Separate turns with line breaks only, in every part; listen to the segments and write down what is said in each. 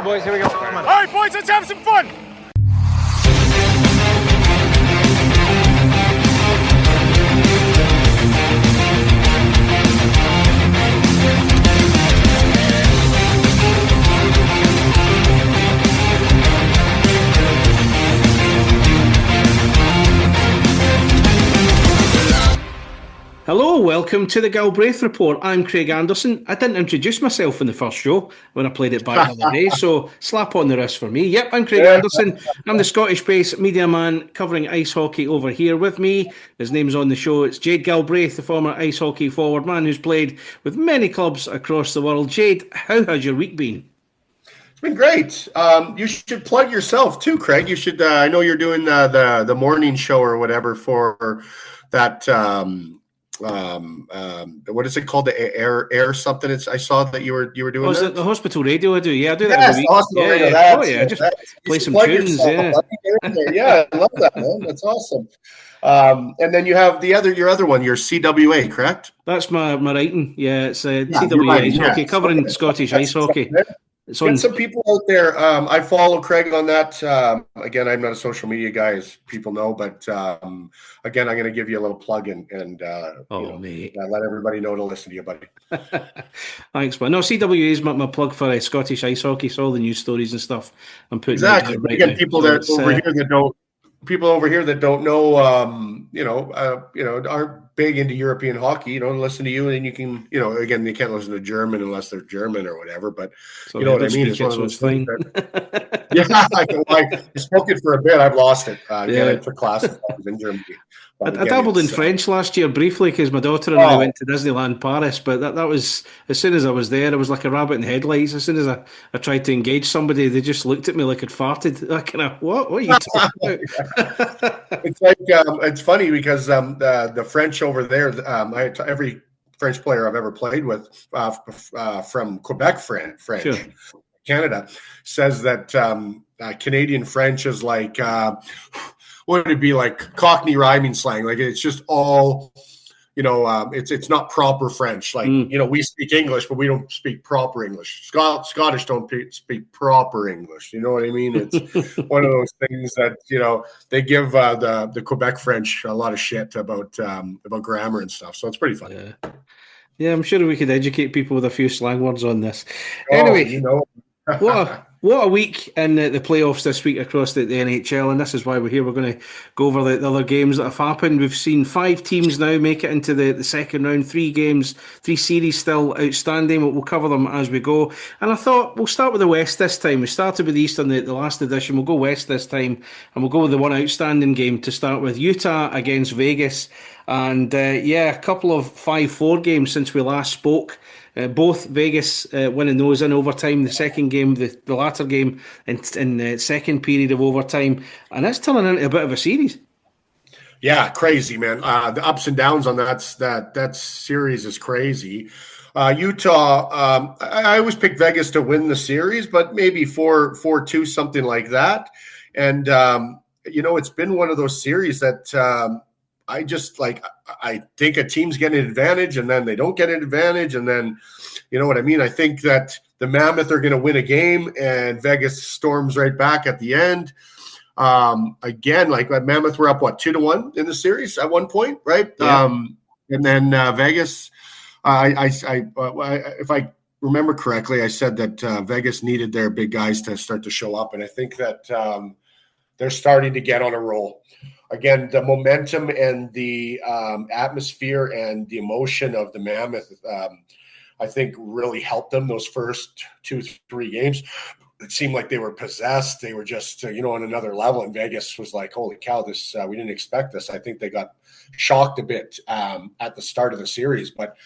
Okay, boys, here we go.
All right, boys, let's have some fun.
Hello, welcome to the Galbraith Report. I'm Craig Anderson. I didn't introduce myself in the first show when I played it back the other day, so slap on the wrist for me. Yep, I'm Craig Anderson. I'm the Scottish-based media man covering ice hockey over here. With me, his name's on the show, it's Jade Galbraith, the former ice hockey forward man who's played with many clubs across the world. Jade, how has your week been?
It's been great. You should plug yourself too, Craig. You should. I know you're doing the morning show or whatever for that. What is it called? The air something. I saw that you were doing.
Oh, is it the hospital radio? I do. Yeah, I do that
yes,
every week.
The hospital radio.
Just play some tunes. Yeah,
I love that, man. That's awesome. And then you have your other one, your CWA, correct?
That's my writing. Yeah, it's TWA Ice Hockey, covering Scottish ice hockey.
Get some people out there. I follow Craig on that. Again, I'm not a social media guy, as people know, but again, I'm going to give you a little plug and let everybody know to listen to you, buddy.
Thanks, man. No, CWA is my plug for Scottish ice hockey. So all the news stories and stuff I'm putting
exactly.
Right
again,
now.
people over here that don't know, aren't big into European hockey, listen to you, and you can, again, they can't listen to German unless they're German or whatever, but
so
you know what I mean?
It's one of those things.
I spoke it for a bit. I've lost it. I took classes in Germany.
I dabbled in French last year briefly because my daughter and I went to Disneyland Paris, but that was, as soon as I was there, it was like a rabbit in headlights. As soon as I tried to engage somebody, they just looked at me like I'd farted. I kind of, what are you talking about?
It's like, it's funny because the French over there, every French player I've ever played with from Quebec French, sure. Canada, says that Canadian French is like, what would it be like Cockney rhyming slang? Like it's just all, it's not proper French. Like, we speak English, but we don't speak proper English. Scottish don't speak proper English. You know what I mean? It's one of those things that, they give the Quebec French a lot of shit about grammar and stuff. So it's pretty funny.
Yeah, I'm sure we could educate people with a few slang words on this. Anyway, What a week in the playoffs this week across the NHL, and this is why we're here. We're going to go over the other games that have happened. We've seen 5 teams now make it into the second round, 3 series still outstanding. We'll cover them as we go. And I thought we'll start with the West this time. We started with the East on the last edition. We'll go West this time, and we'll go with the one outstanding game to start with, Utah against Vegas. And a couple of 5-4 games since we last spoke. Both Vegas winning those in overtime. The second game, the latter game, in the second period of overtime, and that's turning into a bit of a series.
Yeah, crazy, man. The ups and downs on that series is crazy. Utah, I always pick Vegas to win the series, but maybe 4-2, something like that. And it's been one of those series that. I think a team's getting an advantage and then they don't get an advantage. And then, you know what I mean? I think that the Mammoth are going to win a game and Vegas storms right back at the end. Again, like Mammoth were up, 2-1 in the series at one point, right? Yeah. And then Vegas, if I remember correctly, I said that Vegas needed their big guys to start to show up. And I think that they're starting to get on a roll. Again, the momentum and the atmosphere and the emotion of the Mammoth, I think, really helped them those first 2-3 games. It seemed like they were possessed. They were just, on another level. And Vegas was like, holy cow, this we didn't expect this. I think they got shocked a bit at the start of the series. But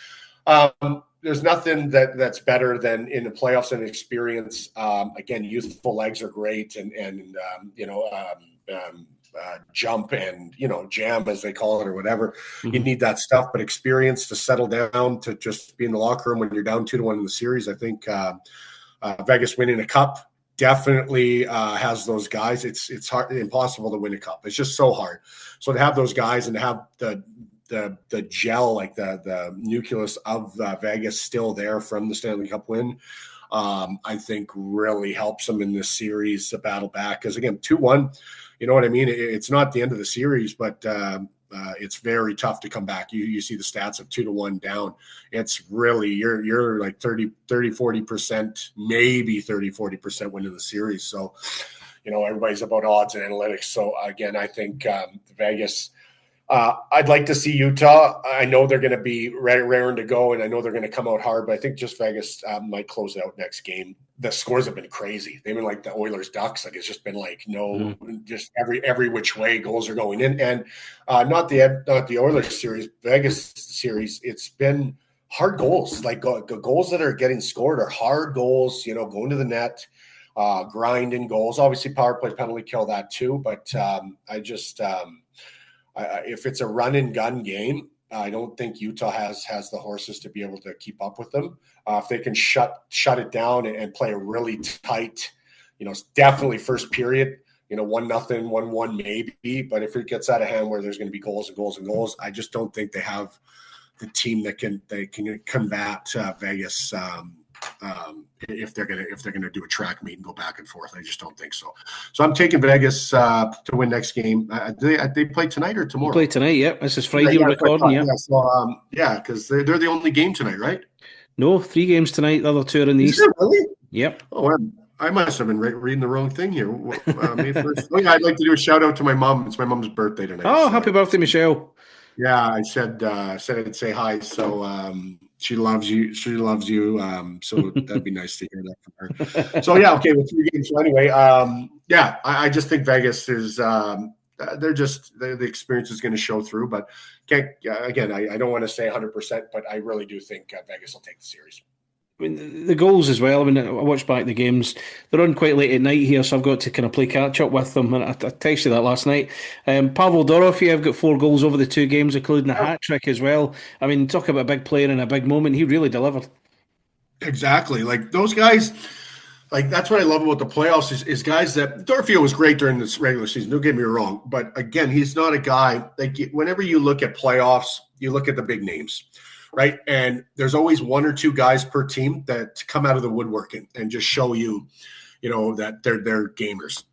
there's nothing that's better than in the playoffs and experience. Again, youthful legs are great and jump and jam, as they call it, or whatever. Mm-hmm. You need that stuff, but experience to settle down, to just be in the locker room when you're down 2-1 in the series. I think Vegas winning a cup definitely has those guys. It's hard, impossible to win a cup. It's just so hard. So to have those guys and to have the gel, like the nucleus of Vegas still there from the Stanley Cup win, I think really helps them in this series to battle back. Because again, 2-1, you know what I mean? It's not the end of the series, but it's very tough to come back. You see the stats of 2-1 down. It's really, you're like 40%, maybe 40% winning the series. So, everybody's about odds and analytics. So again, I think Vegas, I'd like to see Utah. I know they're going to be raring to go, and I know they're going to come out hard, but I think just Vegas might close it out next game. The scores have been crazy. They've been like the Oilers Ducks. Like it's just been like just every which way goals are going in, and not the Oilers series, Vegas series. It's been hard goals. Like goals that are getting scored are hard goals. Going to the net, grinding goals. Obviously, power play, penalty kill, that too. But I just. If it's a run and gun game, I don't think Utah has the horses to be able to keep up with them. If they can shut it down and play a really tight, definitely first period, 1-0, 1-1 maybe. But if it gets out of hand where there's going to be goals and goals and goals, I just don't think they have the team that can combat Vegas. If they're gonna do a track meet and go back and forth, I just don't think so. So I'm taking Vegas to win next game. They play tonight or tomorrow?
They play tonight. Yep, this is Friday. We're recording. Yeah,
so because they're the only game tonight, right?
No, 3 games tonight. The other 2 are in the East.
Really?
Yep.
Oh, I must have been reading the wrong thing here. May 1st. I'd like to do a shout out to my mom. It's my mom's birthday tonight.
Oh, happy birthday, Michelle.
Yeah, I said I'd say hi. So she loves you. So that'd be nice to hear that from her. So yeah, okay, with 3 games. So anyway, I just think Vegas is the experience is going to show through. But again, I don't want to say 100%, but I really do think Vegas will take the series.
I mean, the goals as well. I mean, I watched back the games. They're on quite late at night here, so I've got to kind of play catch up with them. And I texted you that last night. Pavel Dorofeyev got 4 goals over the 2 games, including a hat trick as well. I mean, talk about a big player in a big moment. He really delivered.
Exactly. Like those guys, like that's what I love about the playoffs is guys that Dorofeyev was great during this regular season. Don't get me wrong, but again, he's not a guy like whenever you look at playoffs, you look at the big names. Right. And there's always 1 or 2 guys per team that come out of the woodworking and just show you, that they're gamers.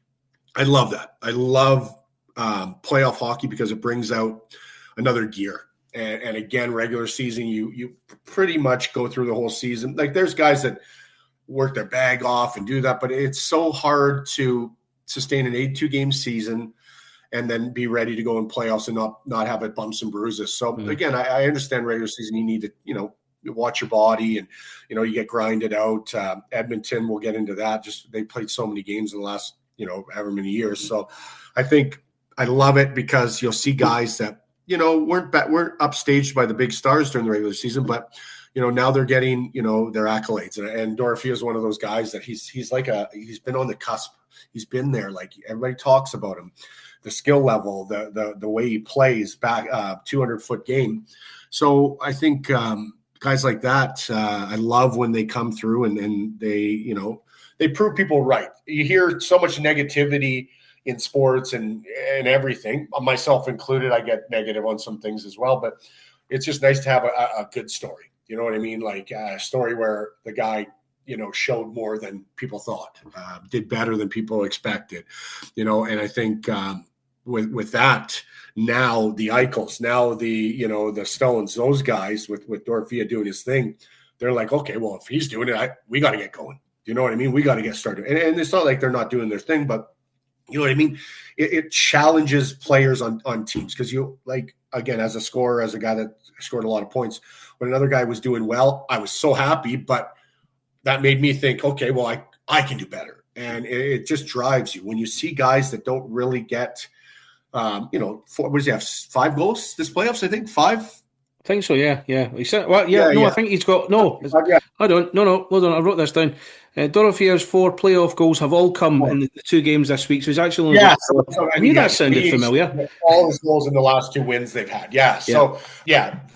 I love that. I love playoff hockey because it brings out another gear. And again, regular season, you pretty much go through the whole season. Like there's guys that work their bag off and do that, but it's so hard to sustain an 82 game season and then be ready to go in playoffs and not have it bumps and bruises. So again, I understand regular season, you need to, watch your body and, you get grinded out. Edmonton, we'll get into that. Just, they played so many games in the last, however many years. So I think I love it because you'll see guys that, weren't upstaged by the big stars during the regular season, but, now they're getting, their accolades. And Dorofeyev is one of those guys that he's been on the cusp. He's been there. Like everybody talks about him. The skill level, the way he plays back, 200-foot game. So I think guys like that, I love when they come through and they prove people right. You hear so much negativity in sports and everything, myself included. I get negative on some things as well, but it's just nice to have a good story. You know what I mean? Like a story where the guy, showed more than people thought, did better than people expected, and I think with that, now the Eichels, now the Stones, those guys with Dorofeyev doing his thing, they're like, okay, well, if he's doing it, we got to get going. You know what I mean? We got to get started. And it's not like they're not doing their thing, but you know what I mean? It challenges players on teams because again, as a scorer, as a guy that scored a lot of points, when another guy was doing well, I was so happy, but that made me think, okay, well, I can do better. And it just drives you when you see guys that don't really get, what does he have? 5 goals this playoffs? I think 5.
I think so. Yeah. He said, well, I think he's got I don't. No. Hold on, I wrote this down. Dorofeyev's 4 playoff goals have all come in the 2 games this week. So he's actually only I knew that sounded familiar.
All his goals in the last 2 wins they've had. Yeah. So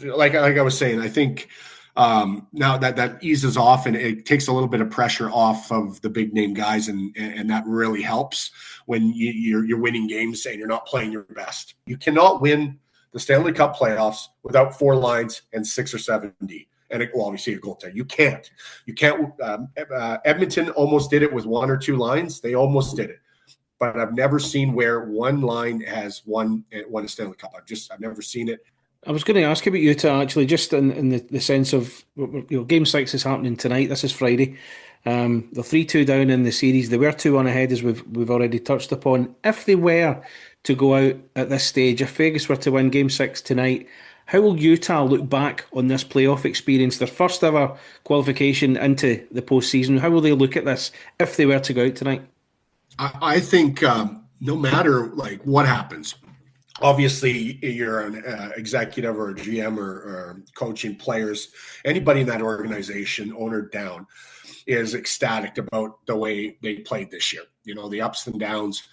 like I was saying, I think. Now that eases off and it takes a little bit of pressure off of the big name guys, and that really helps when you're winning games and you're not playing your best. You cannot win the Stanley Cup playoffs without 4 lines and 6 or 7 D. and obviously a goaltender. You can't. Edmonton almost did it with one or two lines. They almost did it, but I've never seen where one line has won a Stanley Cup. I've never seen it.
I was going to ask about Utah, actually, just in the sense of, Game 6 is happening tonight. This is Friday. They're 3-2 down in the series. They were 2-1 ahead, as we've already touched upon. If they were to go out at this stage, if Vegas were to win Game 6 tonight, how will Utah look back on this playoff experience, their first ever qualification into the postseason? How will they look at this if they were to go out tonight?
I think no matter what happens, obviously you're an executive or a GM or coaching players, anybody in that organization, owner down, is ecstatic about the way they played this year. The ups and downs,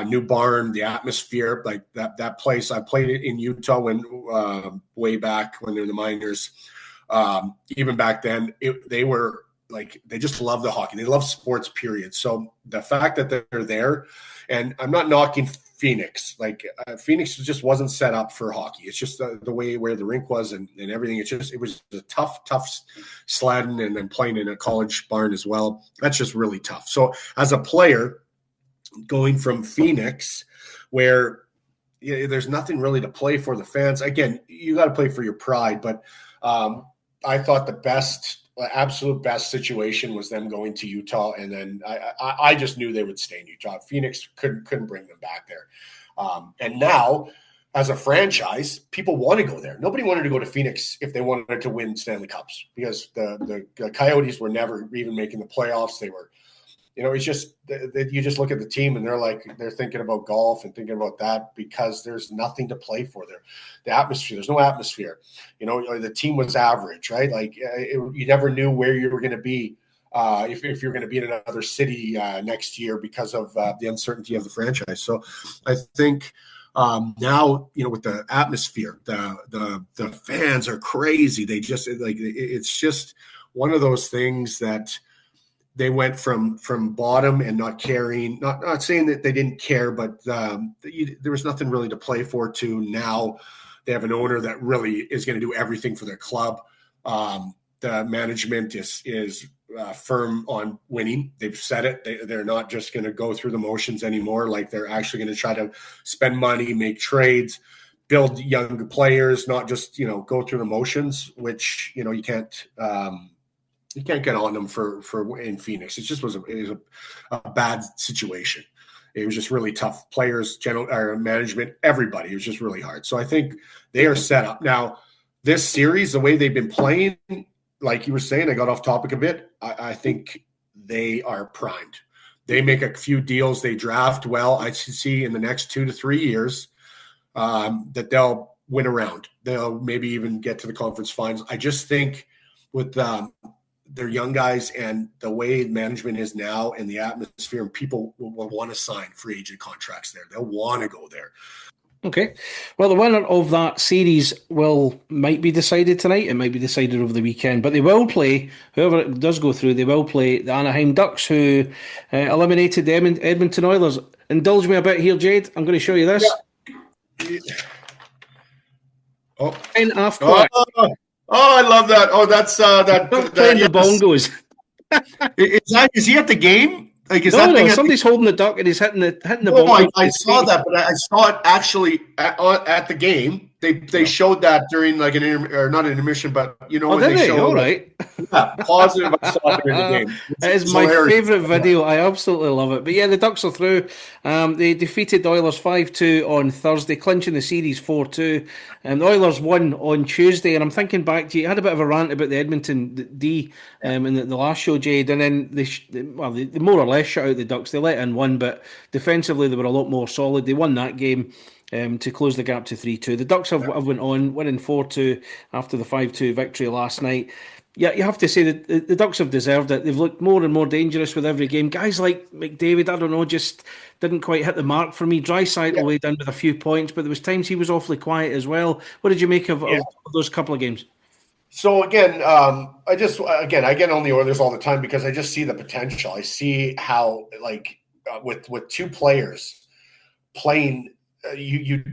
new barn, the atmosphere, like that place. I played it in Utah when way back when they're in the minors. Even back then, they were they just love the hockey. They love sports, period. So the fact that they're there, and I'm not knocking Phoenix. Phoenix just wasn't set up for hockey. It's just the way where the rink was and everything. It was a tough sledding, and then playing in a college barn as well. That's just really tough. So as a player, going from Phoenix, where there's nothing really to play for the fans. Again, you got to play for your pride, but I thought the absolute best situation was them going to Utah, and then I just knew they would stay in Utah. Phoenix couldn't bring them back there, and now as a franchise, people want to go there. Nobody wanted to go to Phoenix if they wanted to win Stanley Cups, because the Coyotes were never even making the playoffs. They were. It's just you just look at the team and they're thinking about golf and thinking about that because there's nothing to play for there. The atmosphere, there's no atmosphere. The team was average, right? You never knew where you were going to be if you're going to be in another city next year because of the uncertainty of the franchise. So I think now, with the atmosphere, the fans are crazy. They just it's just one of those things that. They went from bottom and not caring, not saying that they didn't care, but there was nothing really to play for. To now, they have an owner that really is going to do everything for their club. The management is firm on winning. They've said it. They're not just going to go through the motions anymore. They're actually going to try to spend money, make trades, build young players, not just go through the motions, which you can't. You can't get on them for in Phoenix. It was a bad situation. It was just really tough. Players, management, everybody. It was just really hard. So I think they are set up now. This series, the way they've been playing, like you were saying, I got off topic a bit. I think they are primed. They make a few deals. They draft well. I see in the next 2 to 3 years that they'll win a round. They'll maybe even get to the conference finals. I just think with their young guys and the way management is now and the atmosphere, and people will want to sign free agent contracts there. They'll want to go there.
Okay. Well, the winner of that series might be decided tonight. It might be decided over the weekend, but they will play, whoever it does go through, they will play the Anaheim Ducks, who eliminated the Edmonton Oilers. Indulge me a bit here, Jade. I'm going to show you this.
Yeah. Oh, I love that. Oh, that's
playing the bongos.
Is he at the game?
Somebody's holding the duck and he's hitting the bongos.
I saw that, but I saw it actually at the game. They showed that during not an intermission, but when they showed.
All right.
Yeah, positive. I saw it during the game.
It is my favourite video. I absolutely love it. But yeah, the Ducks are through. They defeated the Oilers 5-2 on Thursday, clinching the series 4-2. The Oilers won on Tuesday, and I'm thinking back to you had a bit of a rant about the Edmonton D in the last show, Jade, and then they more or less shut out the Ducks. They let in one, but defensively they were a lot more solid. They won that game to close the gap to 3-2. The Ducks have went on, winning 4-2 after the 5-2 victory last night. Yeah, you have to say that the Ducks have deserved it. They've looked more and more dangerous with every game. Guys like McDavid, I don't know, just didn't quite hit the mark for me. Draisaitl weighed in with a few points, but there was times he was awfully quiet as well. What did you make of those couple of games?
So again, I get on the Oilers all the time because I just see the potential. I see how with two players playing, you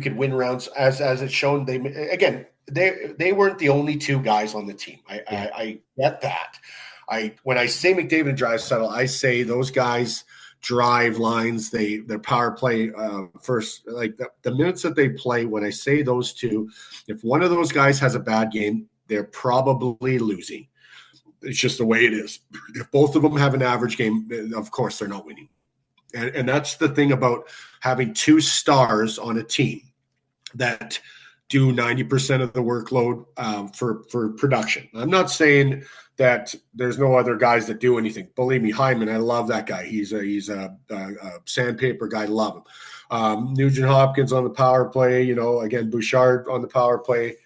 could win rounds as it's shown. they weren't the only two guys on the team. I get that. When I say McDavid and Draisaitl, I say those guys drive lines. Their power play first, like the minutes that they play. When I say those two, if one of those guys has a bad game, they're probably losing. It's just the way it is. If both of them have an average game, of course they're not winning. And that's the thing about having two stars on a team that do 90% of the workload for production. I'm not saying that there's no other guys that do anything. Believe me, Hyman, I love that guy. He's a sandpaper guy. Love him. Nugent Hopkins on the power play. Again, Bouchard on the power play.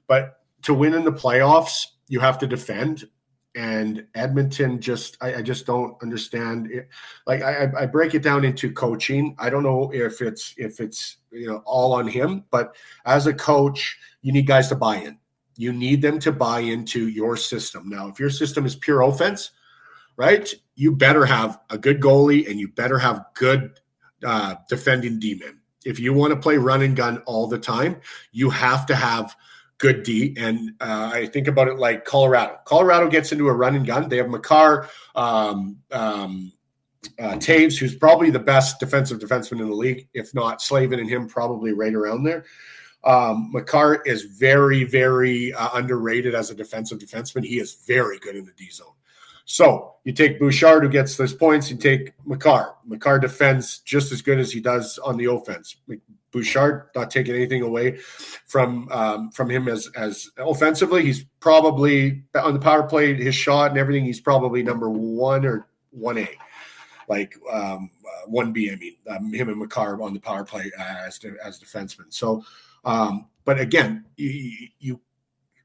But to win in the playoffs, you have to defend. And Edmonton I just don't understand it. Like I break it down into coaching. I don't know if it's all on him, but as a coach, you need guys to buy in. You need them to buy into your system. Now, if your system is pure offense, right, you better have a good goalie and you better have good defending D-men. If you want to play run and gun all the time, you have to have good D. And I think about it like Colorado. Colorado gets into a run and gun. They have Makar, Taves, who's probably the best defensive defenseman in the league, if not Slavin and him probably right around there. Makar is very, very underrated as a defensive defenseman. He is very good in the D zone. So you take Bouchard, who gets those points. You take Makar. Makar defends just as good as he does on the offense. Bouchard, not taking anything away from him as offensively. He's probably on the power play, his shot and everything. He's probably number 1 or 1A, like 1B. I mean, him and Makar on the power play as defensemen. So. But again, you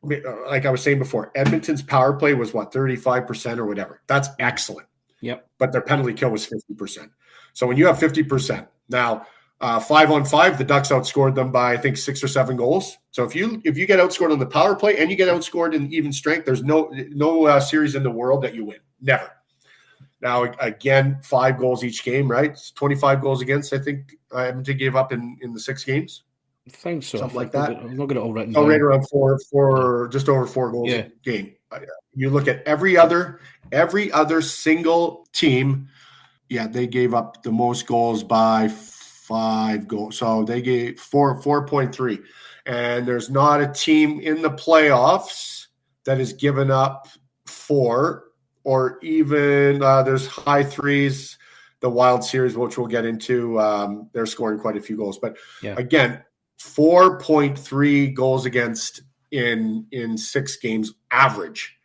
like I was saying before, Edmonton's power play was 35% or whatever. That's excellent.
Yep.
But their penalty kill was 50%. So when you have 50%, now 5-on-5, the Ducks outscored them by I think 6 or 7 goals. So if you get outscored on the power play and you get outscored in even strength, there's no series in the world that you win. Never. Now again, 5 goals each game, right? It's 25 goals against. I think Edmonton gave up in the 6 games.
I think so.
Something like that.
I'm not going to all written
down. Right around 4, just over 4 goals a game. You look at every other single team. Yeah, they gave up the most goals by 5 goals. So they gave 4.3. And there's not a team in the playoffs that has given up 4 or even there's high 3s. The Wild Series, which we'll get into, they're scoring quite a few goals. But again, 4.3 goals against in 6 games average.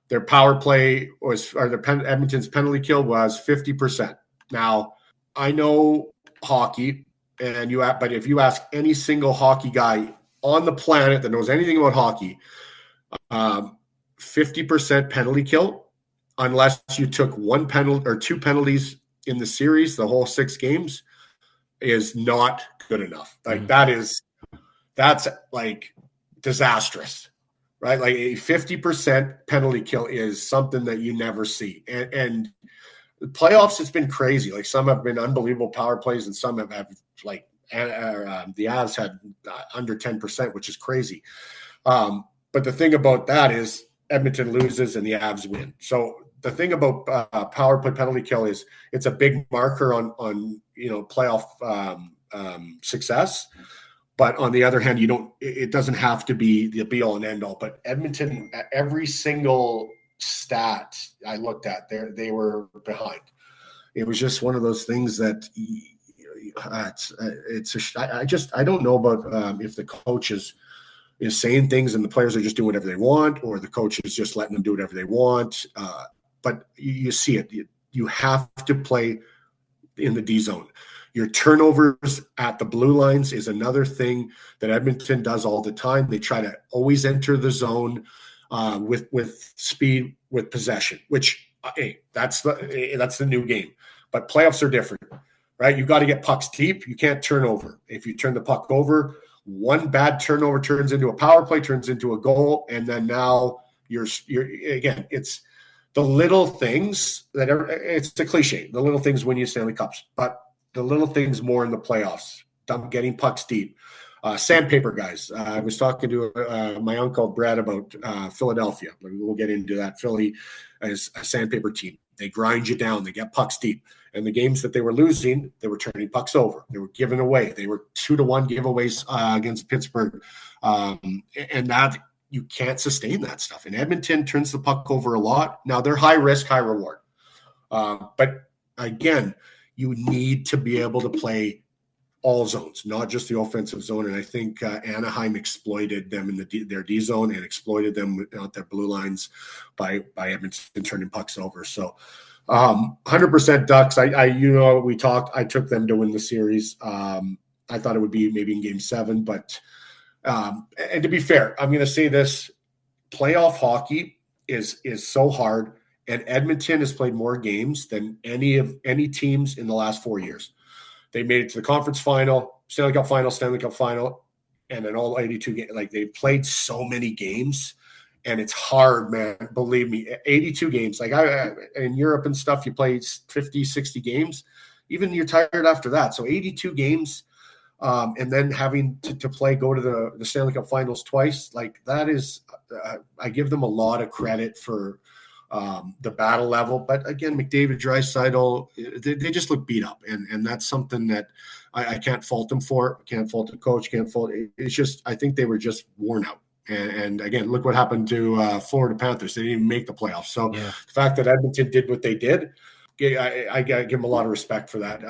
Their power play Edmonton's penalty kill was 50%. Now, I know hockey, but if you ask any single hockey guy on the planet that knows anything about hockey, 50% penalty kill, unless you took 1 penalty or 2 penalties in the series, the whole 6 games, is not good enough. Like that's like disastrous, right? Like a 50% penalty kill is something that you never see. And the playoffs, it's been crazy. Like some have been unbelievable power plays and some have like the Avs had under 10%, which is crazy. But the thing about that is Edmonton loses and the Avs win. So the thing about power play penalty kill is it's a big marker on playoff success. But on the other hand, it doesn't have to be the be all and end all. But Edmonton, every single stat I looked at, they were behind. It was just one of those things that I don't know about if the coach is saying things and the players are just doing whatever they want, or the coach is just letting them do whatever they want. But you see it. You have to play in the D zone. Your turnovers at the blue lines is another thing that Edmonton does all the time. They try to always enter the zone with speed, with possession, which that's the new game. But playoffs are different, right? You got to get pucks deep. You can't turn over. If you turn the puck over, one bad turnover turns into a power play, turns into a goal, and then now you're again. It's the little things it's a cliche. The little things win you Stanley Cups, but the little things more in the playoffs. Getting pucks deep, Sandpaper guys. I was talking to my uncle Brad about Philadelphia. We'll get into that. Philly is a sandpaper team. They grind you down. They get pucks deep. And the games that they were losing, they were turning pucks over. They were giving away. They were 2-1 giveaways against Pittsburgh. And that you can't sustain that stuff. And Edmonton turns the puck over a lot. Now they're high risk, high reward. But again, you need to be able to play all zones, not just the offensive zone. And I think Anaheim exploited them in their D zone and exploited them out their blue lines by Edmonton turning pucks over. So 100% Ducks. We talked. I took them to win the series. I thought it would be maybe in Game 7, but and to be fair, I'm going to say this: playoff hockey is so hard, and Edmonton has played more games than any teams in the last 4 years. They made it to the conference final, Stanley Cup final, and then all 82 games. Like, they've played so many games, and it's hard, man. Believe me, 82 games. Like, in Europe and stuff, you play 50, 60 games. Even you're tired after that. So 82 games, and then having to go to the Stanley Cup finals twice, like, that is I give them a lot of credit for the battle level. But again, McDavid, Draisaitl, they just look beat up, and that's something that I can't fault them for. Can't fault the coach. Can't fault. It's just, I think they were just worn out. And again, look what happened to Florida Panthers. They didn't even make the playoffs. So the fact that Edmonton did what they did, I got to give them a lot of respect for that.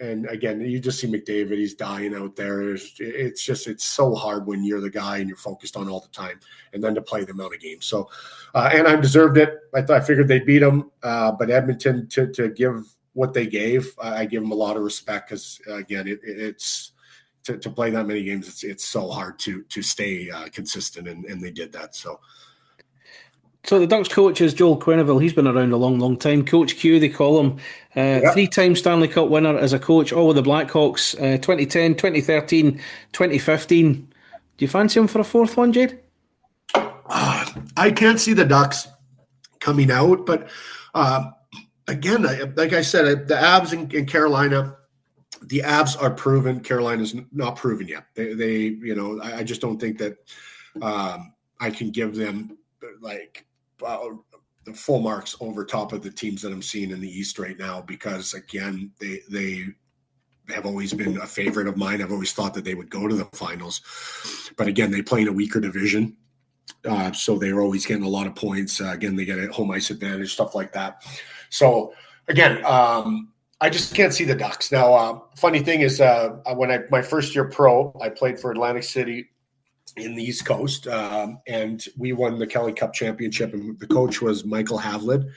And again, you just see McDavid; he's dying out there. It's so hard when you're the guy and you're focused on all the time, and then to play them out of games. So, Anaheim deserved it. I figured they'd beat them, but Edmonton to give what they gave, I give them a lot of respect, because again, it's to play that many games. It's so hard to stay consistent, and they did that.
So the Ducks coach is Joel Quenneville. He's been around a long, long time. Coach Q, they call him. 3-time Stanley Cup winner as a coach, all with the Blackhawks, 2010, 2013, 2015. Do you fancy him for a fourth one, Jade?
I can't see the Ducks coming out, but again, like I said, the Avs in Carolina, the Avs are proven. Carolina's not proven yet. They I just don't think that I can give them the full marks over top of the teams that I'm seeing in the East right now, because again, they have always been a favorite of mine. I've always thought that they would go to the finals, but again, they play in a weaker division, so they're always getting a lot of points. Again, they get a home ice advantage, stuff like that. So again, I just can't see the Ducks. Now, funny thing is, when my first year pro, I played for Atlantic City in the East Coast, and we won the Kelly Cup championship, and the coach was Michael Havlid,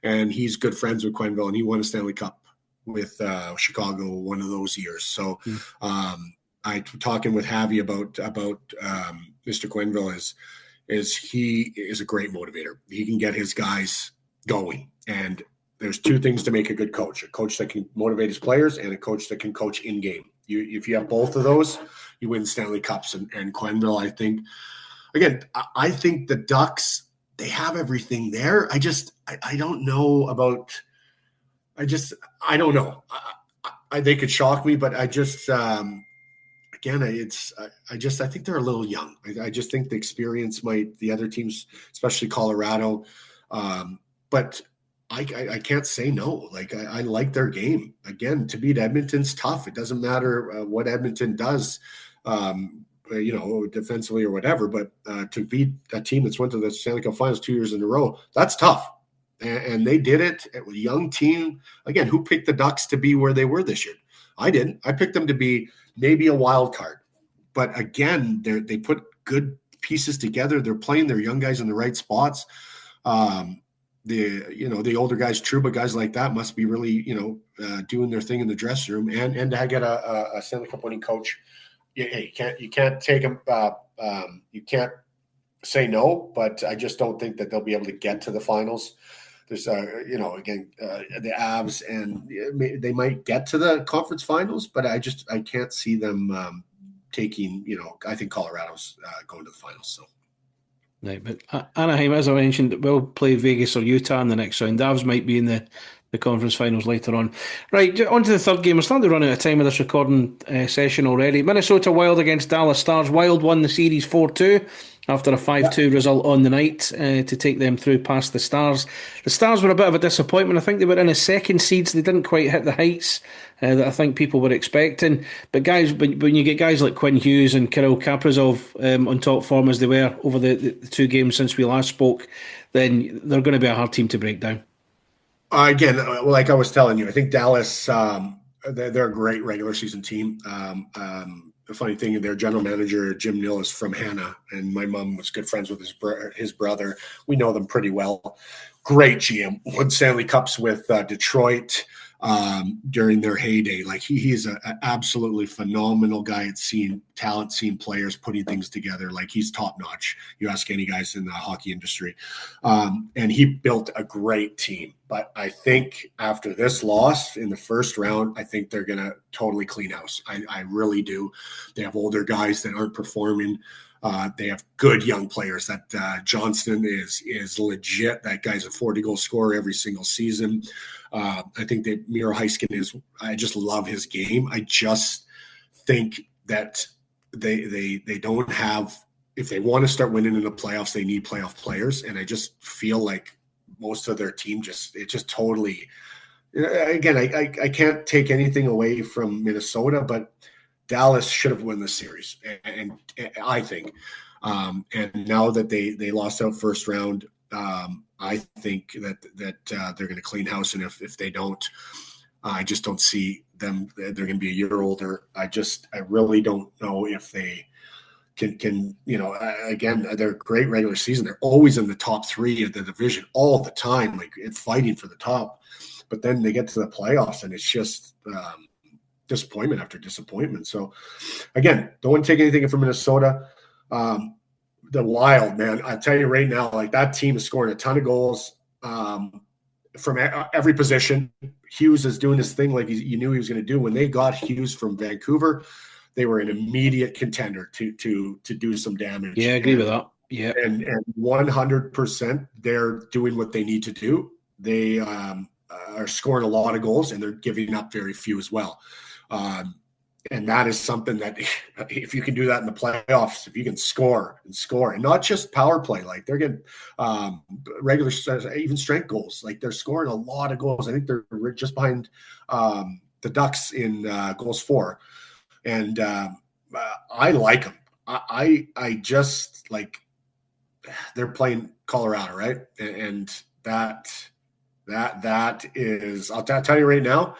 and he's good friends with Quenneville, and he won a Stanley Cup with Chicago one of those years. So I talking with Javi about Mr. Quenneville is he is a great motivator. He can get his guys going, and there's two things to make a good coach: a coach that can motivate his players, and a coach that can coach in game. If you have both of those, you win Stanley Cups. And Quenneville, I think, again, I think the Ducks, they have everything there. I don't know about – I don't know. They could shock me, but I just again, I think they're a little young. I just think the experience might – the other teams, especially Colorado, but – I can't say no. Like, I like their game. Again, to beat Edmonton's tough. It doesn't matter what Edmonton does, defensively or whatever. But to beat a team that's went to the Stanley Cup Finals 2 years in a row, that's tough. And they did it. It was a young team. Again, who picked the Ducks to be where they were this year? I didn't. I picked them to be maybe a wild card. But again, they put good pieces together. They're playing their young guys in the right spots. The older guys, Trouba, guys like that must be really, doing their thing in the dressing room, and to get a Stanley Cup winning coach. You can't take them. You can't say no, but I just don't think that they'll be able to get to the finals. There's, the Avs, and they might get to the conference finals, but I can't see them taking. I think Colorado's going to the finals. So.
Right, but Anaheim, as I mentioned, will play Vegas or Utah in the next round. Avs might be in the the conference finals later on. Right, on to the third game. We're starting to run out of time with this recording session already. Minnesota Wild against Dallas Stars. Wild won the series 4-2 after a 5-2 result on the night to take them through past the Stars. The Stars were a bit of a disappointment. I think they were in a second seed, so they didn't quite hit the heights that I think people were expecting. But guys, when you get guys like Quinn Hughes and Kirill Kaprizov on top form as they were over the 2 games since we last spoke, then they're going to be a hard team to break down.
Again, like I was telling you, I think Dallas, they're a great regular season team. The funny thing, their general manager, Jim Nill, is from Hannah, and my mom was good friends with his brother. We know them pretty well. Great GM. Won Stanley Cups with Detroit during their heyday. Like he's an absolutely phenomenal guy at seeing talent, seeing players, putting things together. Like he's top notch. You ask any guys in the hockey industry. And he built a great team. But I think after this loss in the first round, I think they're going to totally clean house. I really do. They have older guys that aren't performing. They have good young players. That Johnston is legit. That guy's a 40-goal scorer every single season. I think that Miro Heiskanen is. I just love his game. I just think that they don't have. If they want to start winning in the playoffs, they need playoff players. And I just feel like most of their team just totally. Again, I can't take anything away from Minnesota, but Dallas should have won the series, and I think. And now that they lost out first round, I think that they're going to clean house. And if they don't, I just don't see them. They're going to be a year older. I really don't know if they can. Again, they're a great regular season. They're always in the top 3 of the division all the time, like fighting for the top. But then they get to the playoffs, and it's just disappointment after disappointment. So again, don't want to take anything from Minnesota. The Wild, man, I tell you right now, like that team is scoring a ton of goals from every position. Hughes is doing his thing like you knew he was going to do. When they got Hughes from Vancouver, they were an immediate contender to do some damage.
Yeah, I agree with that. Yeah,
and 100%, they're doing what they need to do. They are scoring a lot of goals, and they're giving up very few as well. And that is something that if you can do that in the playoffs, if you can score and not just power play, like they're getting regular, even strength goals, like they're scoring a lot of goals. I think they're just behind the Ducks in goals for. And I like them. I just like they're playing Colorado, right? And that is, I'll tell you right now,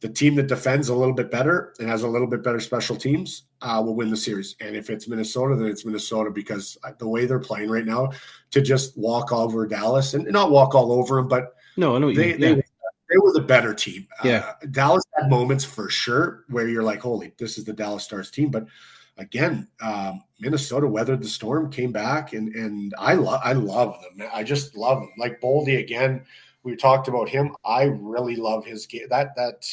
the team that defends a little bit better and has a little bit better special teams will win the series. And if it's Minnesota, then it's Minnesota, because the way they're playing right now, to just walk over Dallas and not walk all over them, but
no, I know
they were the better team.
Yeah.
Dallas had moments for sure where you're like, holy, this is the Dallas Stars team. But again, Minnesota weathered the storm, came back, and I love them. I just love them. Like Boldy again, we talked about him. I really love his game. That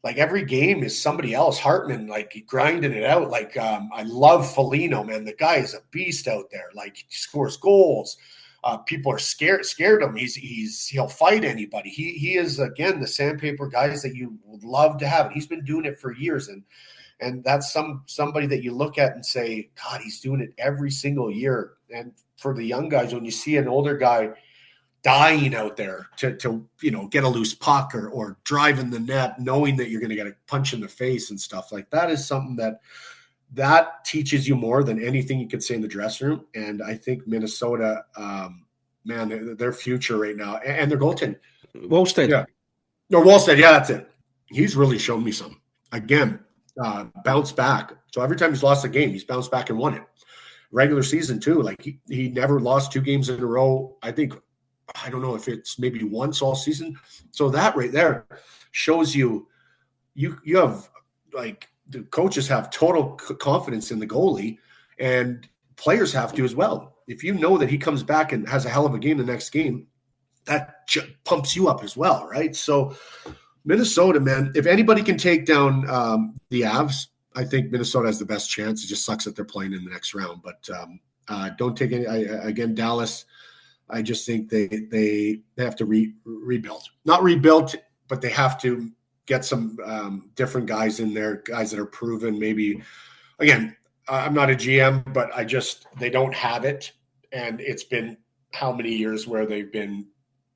like every game is somebody else. Hartman, like grinding it out. Like I love Foligno, man. The guy is a beast out there. Like he scores goals. People are scared of him. He'll fight anybody. He is again the sandpaper guys that you would love to have. And he's been doing it for years, and that's somebody that you look at and say, God, he's doing it every single year. And for the young guys, when you see an older guy dying out there to get a loose puck or drive in the net, knowing that you're going to get a punch in the face and stuff like that, is something that teaches you more than anything you could say in the dressing room. And I think Minnesota, man, their future right now, and their goaltending.
Wallstead.
Yeah. No, Wallstead. Yeah, that's it. He's really shown me something. Again, bounce back. So every time he's lost a game, he's bounced back and won it. Regular season too. Like he never lost 2 games in a row. I don't know if it's maybe once all season. So that right there shows you have, like, the coaches have total confidence in the goalie, and players have to as well. If you know that he comes back and has a hell of a game the next game, that pumps you up as well, right? So Minnesota, man, if anybody can take down the Avs, I think Minnesota has the best chance. It just sucks that they're playing in the next round. But don't take any – again, Dallas – I just think they have to rebuild. Not rebuild, but they have to get some different guys in there, guys that are proven. Maybe, again, I'm not a GM, but they don't have it. And it's been how many years where they've been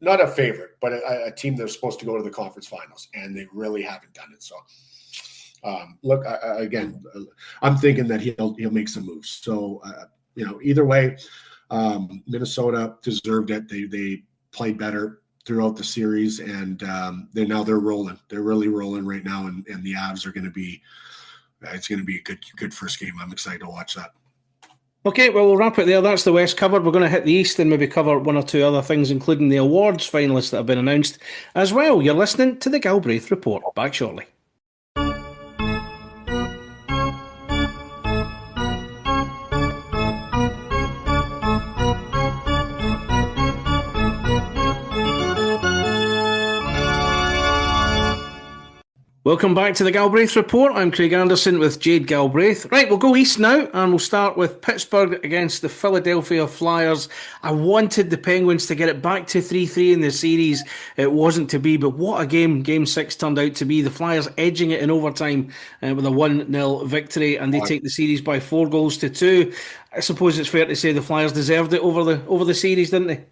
not a favorite, but a team that's supposed to go to the conference finals, and they really haven't done it. So, look, again, I'm thinking that he'll make some moves. So, either way, Minnesota deserved it. They played better throughout the series, and they're rolling. They're really rolling right now, and the Avs are going to be. It's going to be a good first game. I'm excited to watch that.
Okay, well, we'll wrap it there. That's the West covered. We're going to hit the East and maybe cover one or two other things, including the awards finalists that have been announced as well. You're listening to the Galbraith Report. Back shortly. Welcome back to the Galbraith Report. I'm Craig Anderson with Jade Galbraith. Right, we'll go east now, and we'll start with Pittsburgh against the Philadelphia Flyers. I wanted the Penguins to get it back to 3-3 in the series. It wasn't to be, but what a game Game 6 turned out to be. The Flyers edging it in overtime with a 1-0 victory, and they take the series by 4-2. I suppose it's fair to say the Flyers deserved it over the series, didn't they?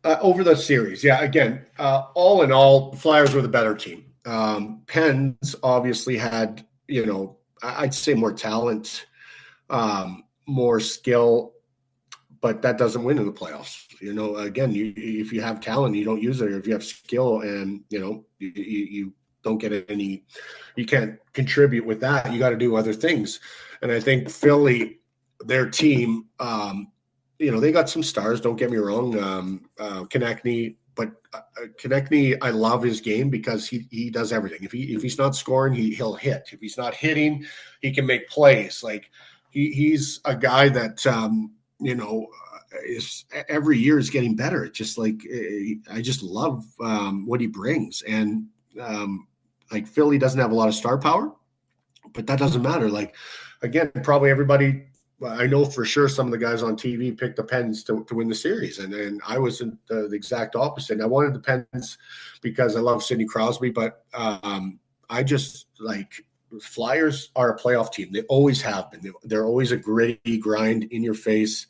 Over the series, yeah. Again, all in all, the Flyers were the better team. Pens obviously had, I'd say more talent, more skill, but that doesn't win in the playoffs. Again, if you have talent, you don't use it, or if you have skill and, you don't get any, you can't contribute with that. You got to do other things. And I think Philly, their team, they got some stars, don't get me wrong. Konechny, but Konechny, I love his game because he does everything. If he's not scoring, he'll hit. If he's not hitting, he can make plays. Like he's a guy that is every year is getting better. It's just like I just love what he brings. And like Philly doesn't have a lot of star power, but that doesn't matter. Like again, probably everybody. I know for sure some of the guys on TV picked the Pens to win the series, and I was the exact opposite. I wanted the Pens because I love Sidney Crosby, but I just like Flyers are a playoff team. They always have been. They're always a gritty, grind in your face,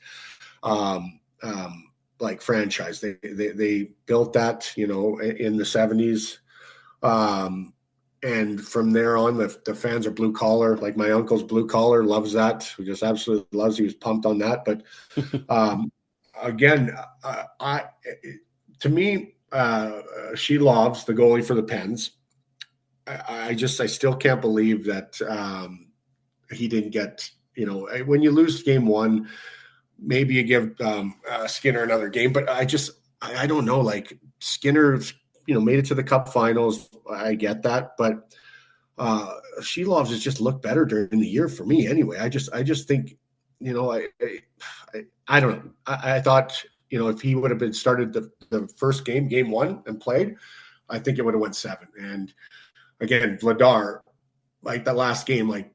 like franchise. They built that, in the 70s. And from there on, the fans are blue collar. Like my uncle's blue collar, loves that. He just absolutely loves. He was pumped on that. But again, to me, she loves the goalie for the Pens. I still can't believe that he didn't get. When you lose game one, maybe you give Skinner another game. But I don't know. Like Skinner's. Made it to the Cup Finals. I get that, but Shelovs has just looked better during the year for me. Anyway, I just think, I don't know. I thought, if he would have been started the first game one, and played, I think it would have went 7. And again, Vladar, like that last game, I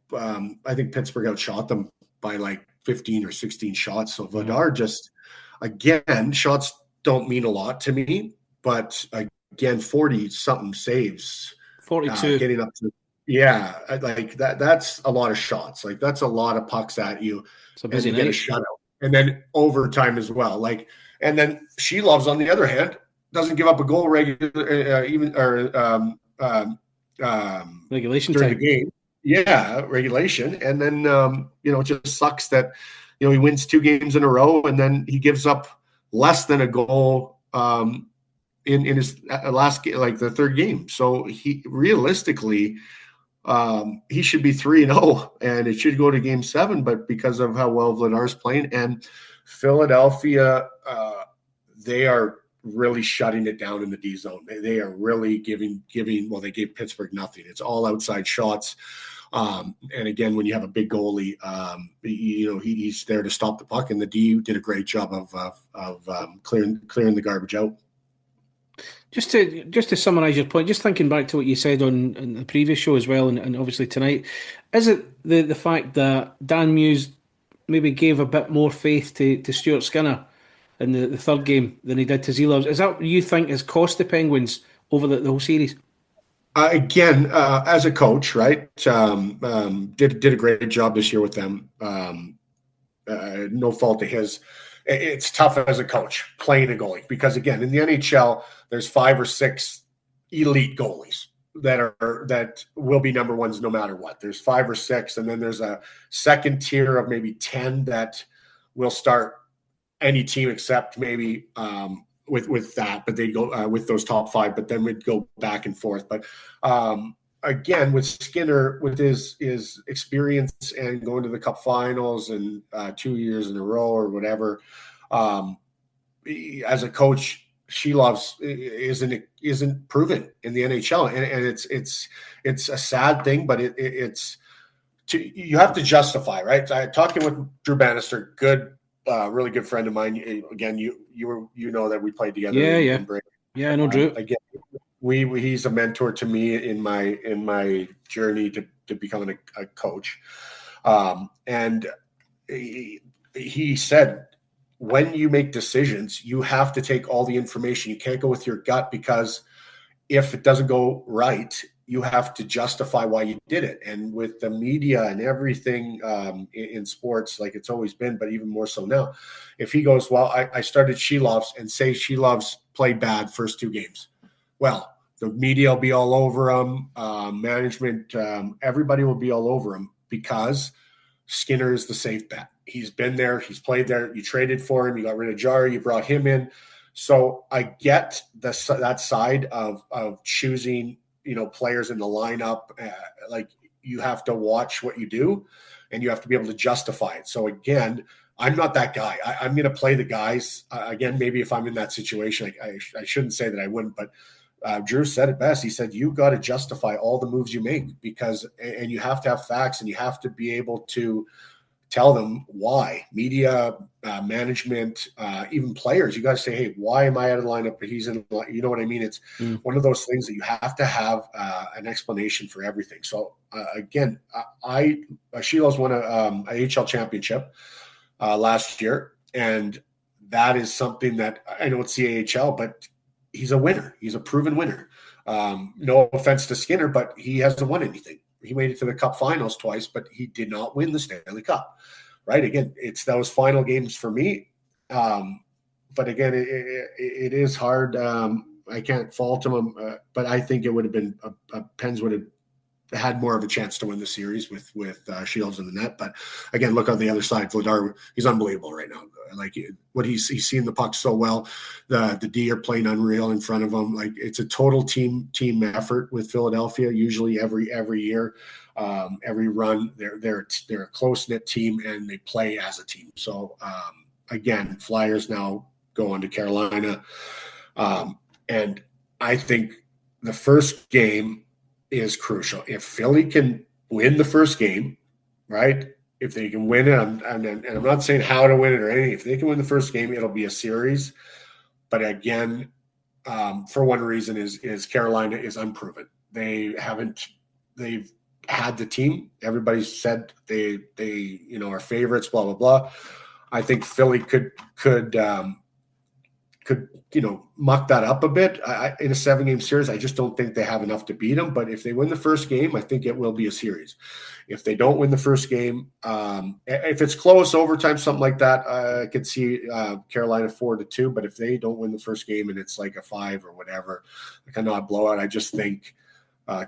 think Pittsburgh outshot them by like 15 or 16 shots. So Vladar just, again, shots don't mean a lot to me, but again, 40-something saves.
42.
Getting up to, like that's a lot of shots. Like that's a lot of pucks at you.
It's a busy night.
Get a shutout. And then overtime as well. And then Shelovs, on the other hand, doesn't give up a goal regulation during
time.
the game. Yeah, regulation. And then, it just sucks that, he wins 2 games in a row and then he gives up less than a goal in his last game, like the third game. So he realistically, he should be 3-0 and it should go to game 7, but because of how well Vladar's playing and Philadelphia, they are really shutting it down in the D zone. They are really giving, they gave Pittsburgh nothing. It's all outside shots. And again, when you have a big goalie, he's there to stop the puck, and the D did a great job of clearing the garbage out.
Just to summarise your point, just thinking back to what you said on the previous show as well, and obviously tonight, is it the fact that Dan Muse maybe gave a bit more faith to Stuart Skinner in the third game than he did to Zeelovs. Is that what you think has cost the Penguins over the whole series?
Again, as a coach, right, did a great job this year with them. No fault of his. It's tough as a coach playing a goalie because, again, in the NHL, there's 5 or 6 elite goalies that will be number ones no matter what. There's 5 or 6, and then there's a second tier of maybe 10 that will start any team except maybe with that, but they go with those top 5, but then we'd go back and forth. But again, with Skinner, with his experience and going to the Cup Finals and 2 years in a row or whatever, as a coach, Shelovs isn't proven in the NHL, and it's a sad thing, but you have to justify, right? Talking with Drew Bannister, really good friend of mine. Again, you know that we played together.
Yeah, I know Drew.
Again, he's a mentor to me in my journey to becoming a coach. And he said, when you make decisions, you have to take all the information. You can't go with your gut, because if it doesn't go right, you have to justify why you did it. And with the media and everything in sports, like it's always been, but even more so now, if he goes, well, I started Shelovs, and say Shelovs played bad first 2 games, well, the media will be all over him, management, everybody will be all over him, because Skinner is the safe bet. He's been there. He's played there. You traded for him. You got rid of Jari. You brought him in. So I get that side of choosing, players in the lineup. Like, you have to watch what you do, and you have to be able to justify it. So again, I'm not that guy. I'm going to play the guys. Again, maybe if I'm in that situation, I shouldn't say that I wouldn't, but Drew said it best. He said, you got to justify all the moves you make, and you have to have facts, and you have to be able to tell them why. Media, management, even players, you got to say, hey, why am I out of the lineup, but he's in the line? You know what I mean? It's one of those things that you have to have an explanation for everything. So again, Shelovs won a AHL championship last year, and that is something that I know it's the AHL, but he's a winner. He's a proven winner. No offense to Skinner, but he hasn't won anything. He made it to the Cup Finals twice, but he did not win the Stanley Cup, right? Again, it's those final games for me. But again, it is hard. I can't fault him, but I think it would have been Pens would have had more of a chance to win the series with Shelovs in the net. But again, look on the other side. Vladar, he's unbelievable right now. Like, what he's seeing the puck so well. The D are playing unreal in front of him. Like, it's a total team effort with Philadelphia. Usually every year, every run, they're a close knit team, and they play as a team. So again, Flyers now go on to Carolina, and I think the first game is crucial. If Philly can win the first game, right? If they can win it, and I'm not saying how to win it or anything. If they can win the first game, it'll be a series. But again, for one reason is Carolina is unproven. They've had the team. Everybody said they are favorites. Blah blah blah. I think Philly could muck that up a bit in a 7-game series. I just don't think they have enough to beat them. But if they win the first game, I think it will be a series. If they don't win the first game, if it's close, overtime, something like that, I could see Carolina 4-2. But if they don't win the first game and it's like a 5 or whatever, like a not blowout, I just think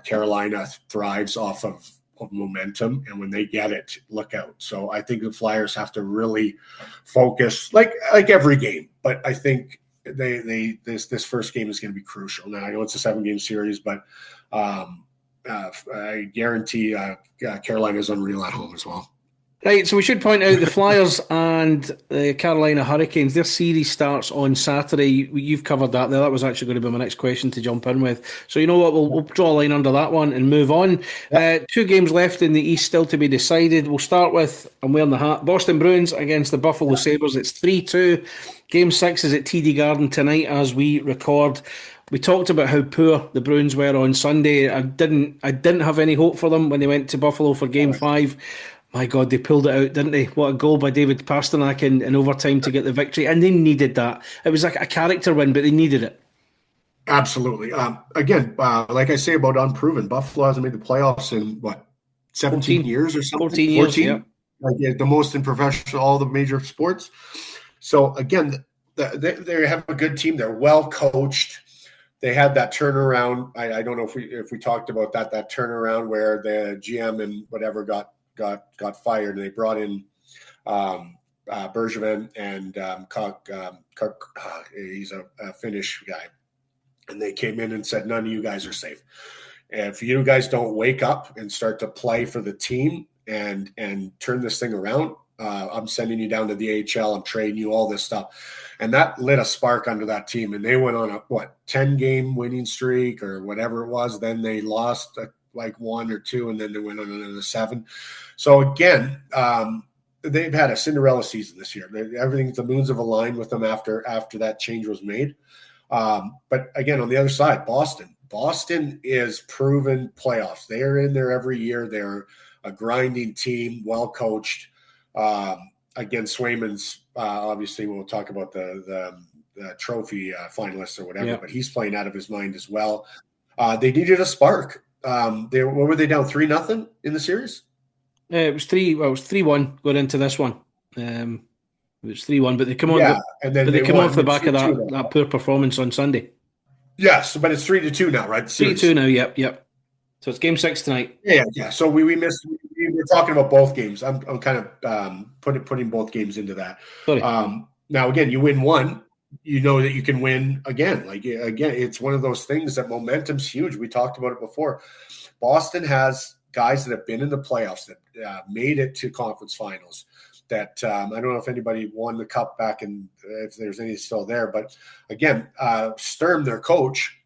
Carolina thrives off of momentum, and when they get it, look out. So I think the Flyers have to really focus, like every game. But I think this first game is going to be crucial. Now, I know it's a 7-game series, but I guarantee Carolina is unreal at home as well.
Right, so we should point out the Flyers and the Carolina Hurricanes, their series starts on Saturday. You've covered that there. That was actually going to be my next question to jump in with. So you know what, we'll draw a line under that one and move on. 2 games left in the East still to be decided. We'll start with, I'm wearing the hat, Boston Bruins against the Buffalo Sabres. It's 3-2. Game 6 is at TD Garden tonight as we record. We talked about how poor the Bruins were on Sunday. I didn't have any hope for them when they went to Buffalo for Game 5. My God, they pulled it out, didn't they? What a goal by David Pastrnak in overtime to get the victory. And they needed that. It was like a character win, but they needed it.
Absolutely. Again, like I say about unproven, Buffalo hasn't made the playoffs in, 17 years or something?
14 years, yeah.
Like the most in professional, all the major sports. So, again, they have a good team. They're well coached. They had that turnaround. I don't know if we talked about that turnaround where the GM and whatever got fired, and they brought in Bergevin and he's a Finnish guy, and they came in and said, none of you guys are safe. If you guys don't wake up and start to play for the team and turn this thing around, I'm sending you down to the AHL. I'm trading you, all this stuff. And that lit a spark under that team. And they went on a 10-game winning streak or whatever it was. Then they lost like 1 or 2, and then they went on another 7. So again, they've had a Cinderella season this year. The moons have aligned with them after that change was made. But again, on the other side, Boston is proven playoffs. They are in there every year. They're a grinding team, well coached. Again, Swayman's obviously we'll talk about the trophy finalists or whatever, but he's playing out of his mind as well. They needed a spark. What were they down 3-0 in the series?
It was 3-1 going into this one. It was 3-1, but they come on.
And then
they come off the back of that poor performance on Sunday.
Yes, but it's 3-2 now, right?
3-2 now. Yep. So it's Game 6 tonight.
Yeah. So we missed. We were talking about both games. I'm kind of putting both games into that. Now again, you win one, you know that you can win again. Like again, it's one of those things that momentum's huge. We talked about it before. Boston has guys that have been in the playoffs that made it to conference finals. That I don't know if anybody won the cup back in, if there's any still there, but again, Sturm, their coach,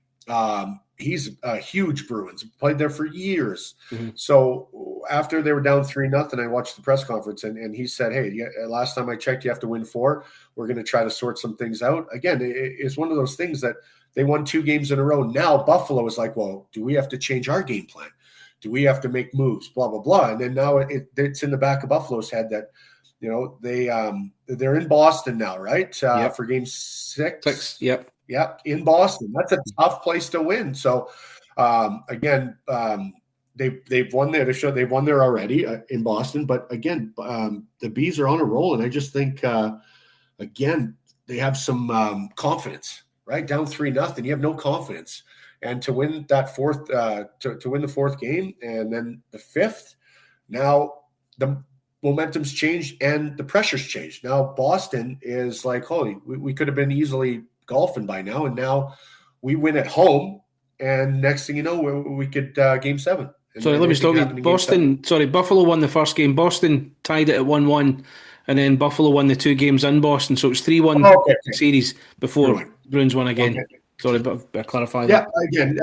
he's a huge Bruins, played there for years. Mm-hmm. So after they were down 3-0, I watched the press conference and he said, hey, last time I checked, you have to win 4. We're going to try to sort some things out. Again, it's one of those things that they won 2 games in a row. Now Buffalo is like, well, do we have to change our game plan? Do we have to make moves? Blah, blah, blah. And then now it's in the back of Buffalo's head that, you know, they're in Boston now, right? For Game 6.
Yep.
Yep, in Boston. That's a tough place to win. So, again, they've won there. They've won there already in Boston. But again, the Bees are on a roll, and I just think again they have some confidence. Right, down 3-0, you have no confidence, and to win that fourth, to win the 4th game, and then the 5th, now the momentum's changed and the pressure's changed. Now Boston is like, holy, we could have been easily golfing by now, and now we win at home, and next thing you know, we could Game 7.
Sorry, let me stop you. Buffalo won the first game. Boston tied it at 1-1, and then Buffalo won the 2 games in Boston, so it's 3-1 series before Bruins won again. Okay. Sorry, but I clarify that.
Yeah, again,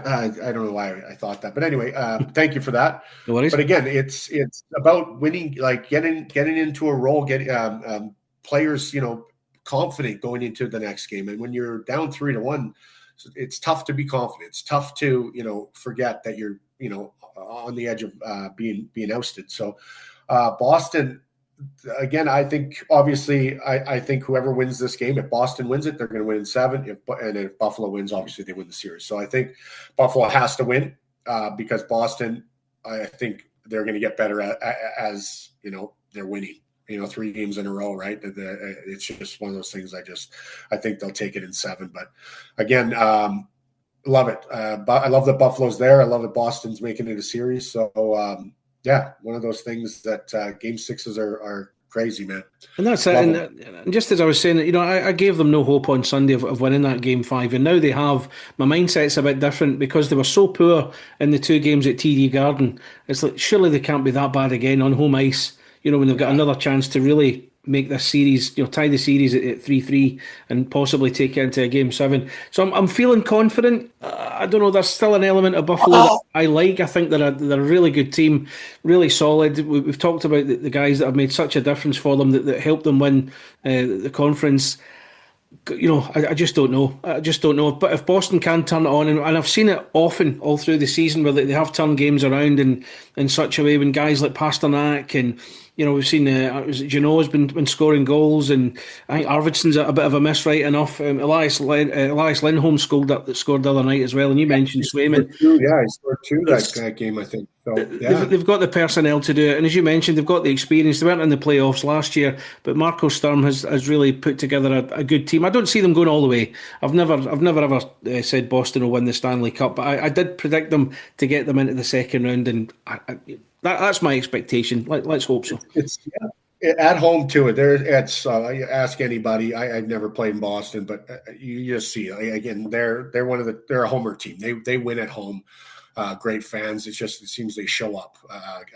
I don't know why I thought that, but anyway, thank you for that.
No worries.
But again, it's about winning, like getting into a role, getting players, you know, confident going into the next game. And when you're down 3-1, it's tough to be confident. It's tough to, you know, forget that you're, you know, on the edge of being ousted. So Boston, again, I think obviously I think whoever wins this game, if Boston wins it, they're going to win in 7. If Buffalo wins, obviously they win the series. So I think Buffalo has to win because Boston, I think they're going to get better as you know, they're winning. You know, 3 games in a row, right? It's just one of those things. I think they'll take it in 7. But again, love it. I love that Buffalo's there. I love that Boston's making it a series. So one of those things that Game 6s are crazy, man.
And that's it. And just as I was saying, you know, I gave them no hope on Sunday of winning that Game 5, and now they have. My mindset's a bit different because they were so poor in the 2 games at TD Garden. It's like surely they can't be that bad again on home ice. You know, when they've got another chance to really make this series, you know, tie the series at 3-3 and possibly take it into a Game 7. So I'm feeling confident. I don't know, there's still an element of Buffalo that I like. I think they're a really good team, really solid. We've talked about the guys that have made such a difference for them that helped them win the conference. I just don't know. I just don't know. But if Boston can turn it on, and I've seen it often all through the season where they have turned games around in such a way when guys like Pasternak and we've seen Janot's been scoring goals, and I think Arvidsson's a bit of a miss right enough. Elias Lindholm scored the other night as well, and you mentioned Swayman.
He scored two that game, I think. So
they've got the personnel to do it, and as you mentioned, they've got the experience. They weren't in the playoffs last year, but Marco Sturm has really put together a good team. I don't see them going all the way. I've never ever said Boston will win the Stanley Cup, but I did predict them to get them into the second round, and that's my expectation. Let's hope so.
It's at home too. It's ask anybody. I've never played in Boston, but you just see again they're a homer team. They win at home. Great fans. It seems they show up.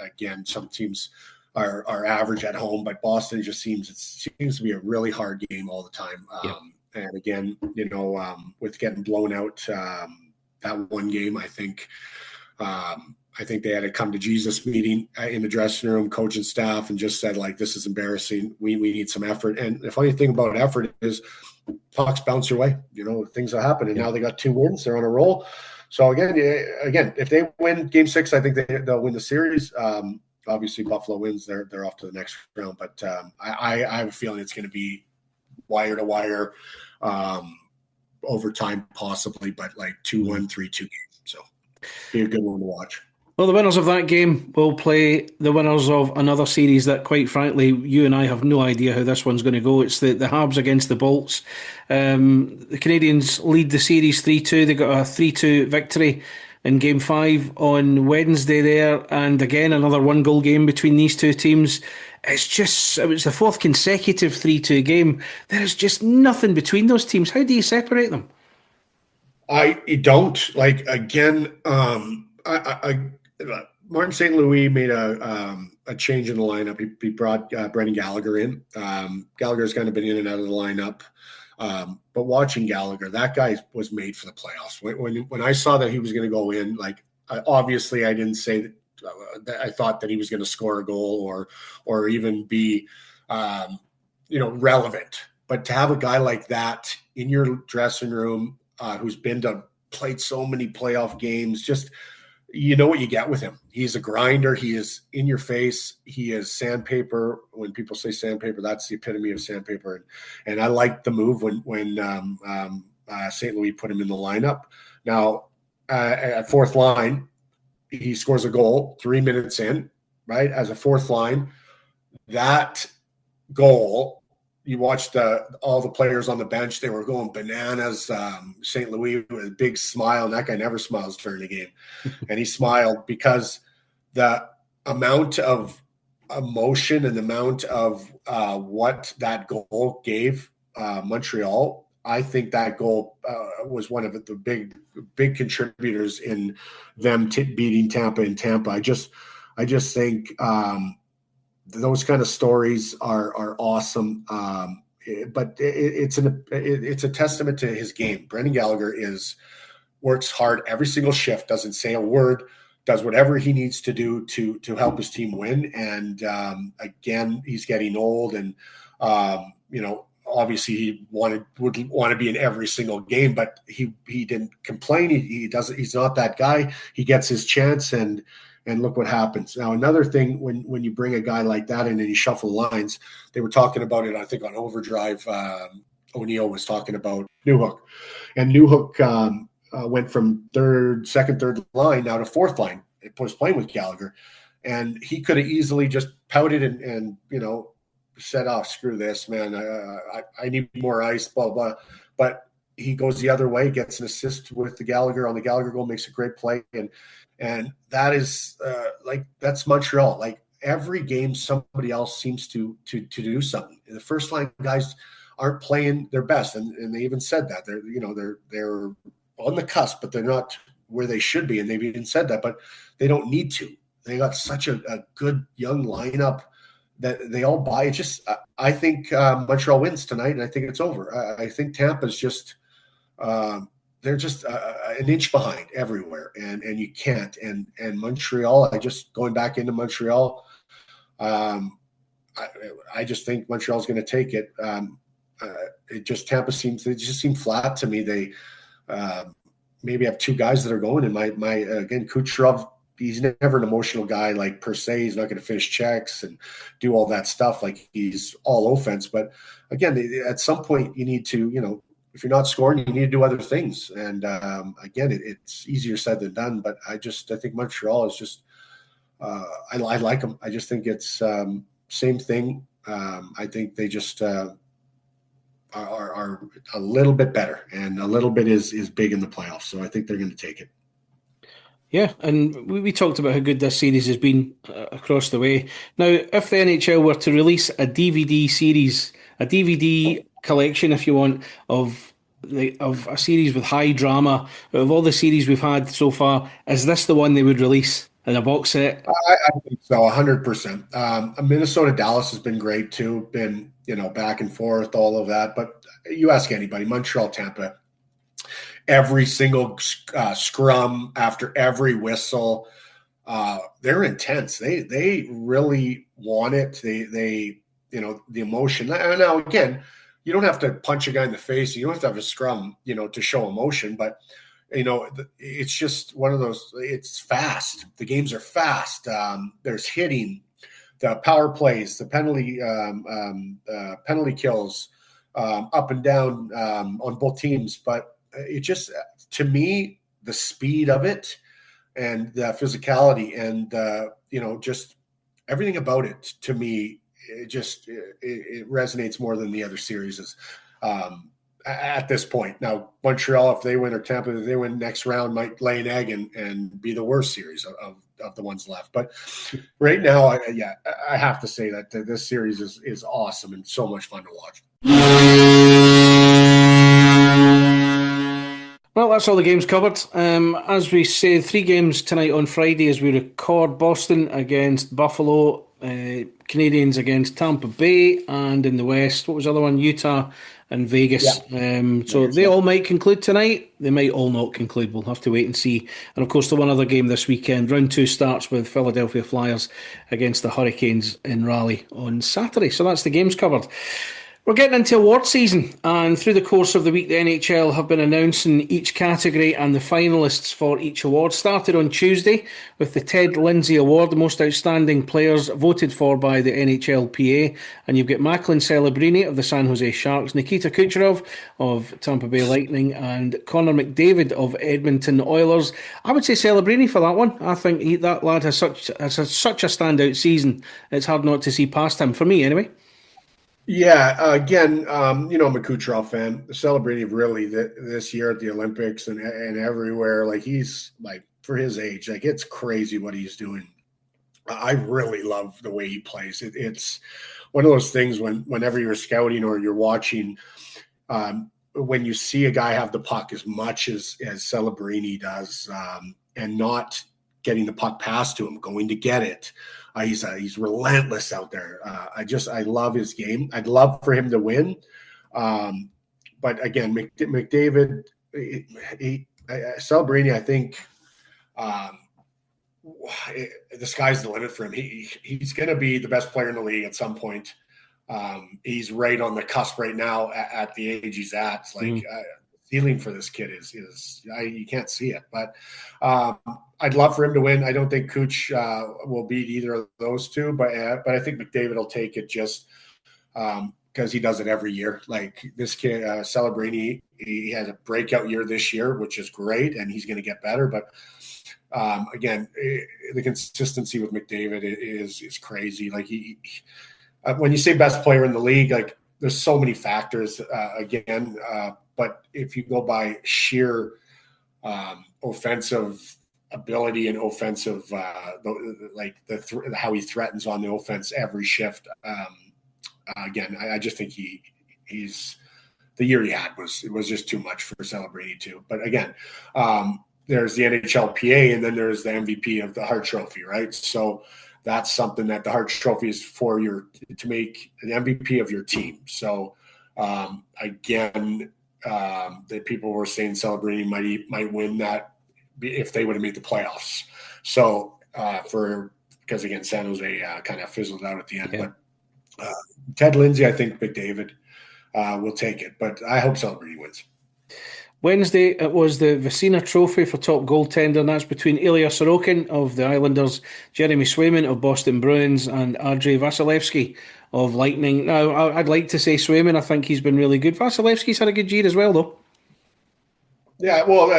Again, some teams are average at home, but Boston just seems to be a really hard game all the time.
Yep.
And again, with getting blown out that one game, I think they had a come to Jesus meeting in the dressing room, coach and staff, and just said, like, this is embarrassing. We need some effort. And the funny thing about effort is pucks bounce your way. Things will happen. And now they got 2 wins. They're on a roll. So again, if they win Game 6, I think they'll win the series. Obviously, Buffalo wins. They're off to the next round. But I have a feeling it's going to be wire to wire, overtime possibly, but like 2-1, 3-2 games. So be a good one to watch.
Well, the winners of that game will play the winners of another series that, quite frankly, you and I have no idea how this one's going to go. It's the Habs against the Bolts. The Canadiens lead the series 3-2. They got a 3-2 victory in Game 5 on Wednesday there. And again, another 1-goal game between these two teams. It was the 4th consecutive 3-2 game. There is just nothing between those teams. How do you separate them?
You don't. Like, again, Martin St. Louis made a change in the lineup. He brought Brendan Gallagher in. Gallagher's kind of been in and out of the lineup. But watching Gallagher, that guy was made for the playoffs. When I saw that he was going to go in, obviously I didn't say that I thought that he was going to score a goal or even be relevant. But to have a guy like that in your dressing room who's played so many playoff games, just – you know what you get with him. He's a grinder. He is in your face. He is sandpaper. When people say sandpaper, that's the epitome of sandpaper. And I liked the move when St. Louis put him in the lineup. Now, at fourth line, he scores a goal 3 minutes in, right? As a fourth line, that goal, you watched all the players on the bench. They were going bananas. St. Louis with a big smile. And that guy never smiles during the game. And he smiled because the amount of emotion and the amount of what that goal gave Montreal, I think that goal was one of the big contributors in them beating Tampa in Tampa. I just think those kind of stories are awesome, but it's a testament to his game. Brendan Gallagher works hard every single shift, doesn't say a word, does whatever he needs to do to help his team win. And again, he's getting old, and obviously he would want to be in every single game, but he didn't complain. He's not that guy. He gets his chance, and look what happens. Now, another thing, when you bring a guy like that in and you shuffle lines, they were talking about it, I think, on Overdrive. O'Neill was talking about Newhook. And Newhook went from second, third line now to fourth line. It was playing with Gallagher. And he could have easily just pouted and said, oh, screw this, man. I need more ice, blah, blah. But he goes the other way, gets an assist with the Gallagher on the Gallagher goal, makes a great play. And that is that's Montreal. Like, every game, somebody else seems to do something. The first line guys aren't playing their best, and they even said that they're on the cusp, but they're not where they should be. And they've even said that, but they don't need to. They got such a good young lineup that they all buy. It just, I think Montreal wins tonight, and I think it's over. I think Tampa's just. They're just an inch behind everywhere, and you can't. And Montreal, going back into Montreal, I just think Montreal's going to take it. it just they just seem flat to me. They maybe have two guys that are going, and my again, Kucherov, he's never an emotional guy, like, per se. He's not going to finish checks and do all that stuff. Like, he's all offense. But again, at some point you need to, if you're not scoring, you need to do other things. And again, it's easier said than done. But I think Montreal is just, I like them. I just think it's same thing. I think they just are a little bit better, and a little bit is big in the playoffs. So I think they're going to take it.
Yeah, and we talked about how good this series has been across the way. Now, if the NHL were to release a DVD series, a DVD collection, if you want, of a series with high drama, of all the series we've had so far, is this the one they would release in a box set?
I think so, 100%. Minnesota Dallas has been great too, been back and forth, all of that. But you ask anybody, Montreal Tampa, every single scrum after every whistle, they're intense. They really want it. They the emotion. Now again, you don't have to punch a guy in the face. You don't have to have a scrum, to show emotion. But it's just one of those. It's fast. The games are fast. There's hitting, the power plays, the penalty kills, up and down on both teams. But it just, to me, the speed of it and the physicality and just everything about it, to me, it resonates more than the other series at this point. Now, Montreal, if they win, or Tampa, if they win next round, might lay an egg and be the worst series of the ones left. But right now, I have to say that this series is awesome and so much fun to watch.
Well, that's all the games covered. As we say, 3 games tonight on Friday as we record. Boston against Buffalo, Canadiens against Tampa Bay, and in the West, what was the other one? Utah and Vegas. Yeah. So they all might conclude tonight. They might all not conclude. We'll have to wait and see. And of course, the one other game this weekend, round 2 starts with Philadelphia Flyers against the Hurricanes in Raleigh on Saturday. So that's the games covered. We're getting into award season, and through the course of the week, the NHL have been announcing each category and the finalists for each award. Started on Tuesday with the Ted Lindsay Award, the most outstanding players voted for by the NHLPA. And you've got Macklin Celebrini of the San Jose Sharks, Nikita Kucherov of Tampa Bay Lightning, and Connor McDavid of Edmonton Oilers. I would say Celebrini for that one. I think that lad has such a standout season. It's hard not to see past him, for me anyway.
Yeah, again, I'm a Kucherov fan. Celebrini really this year at the Olympics and everywhere, like, he's, like, for his age, like, it's crazy what he's doing. I really love the way he plays. It's one of those things whenever you're scouting or you're watching, when you see a guy have the puck as much as Celebrini does, and not getting the puck passed to him, going to get it. He's relentless out there. I love his game. I'd love for him to win. But again, McDavid, Celebrini, I think the sky's the limit for him. He's going to be the best player in the league at some point. He's right on the cusp right now at the age he's at. It's like ceiling for this kid is you can't see it. But I'd love for him to win. I don't think Kuch will beat either of those two, but I think McDavid will take it just because he does it every year. Like, this kid, Celebrini, he has a breakout year this year, which is great, and he's going to get better. But again, the consistency with McDavid is crazy. Like, he when you say best player in the league, like, there's so many factors again. But if you go by sheer offensive ability and offensive, how he threatens on the offense every shift. Again, I just think he's the year he had was just too much for Celebrini too. But again, there's the NHLPA, and then there's the MVP of the Hart Trophy, right? So that's something that the Hart Trophy is for to make an MVP of your team. So again, the people were saying Celebrini might win that if they would have made the playoffs. So because again, San Jose kind of fizzled out at the end. Yeah. But Ted Lindsay, I think McDavid. we'll take it. But I hope Celebrity wins.
Wednesday, it was the Vezina Trophy for top goaltender, and that's between Ilya Sorokin of the Islanders, Jeremy Swayman of Boston Bruins, and Andrei Vasilevsky of Lightning. Now, I'd like to say Swayman. I think he's been really good. Vasilevsky's had a good year as well, though.
Yeah, well,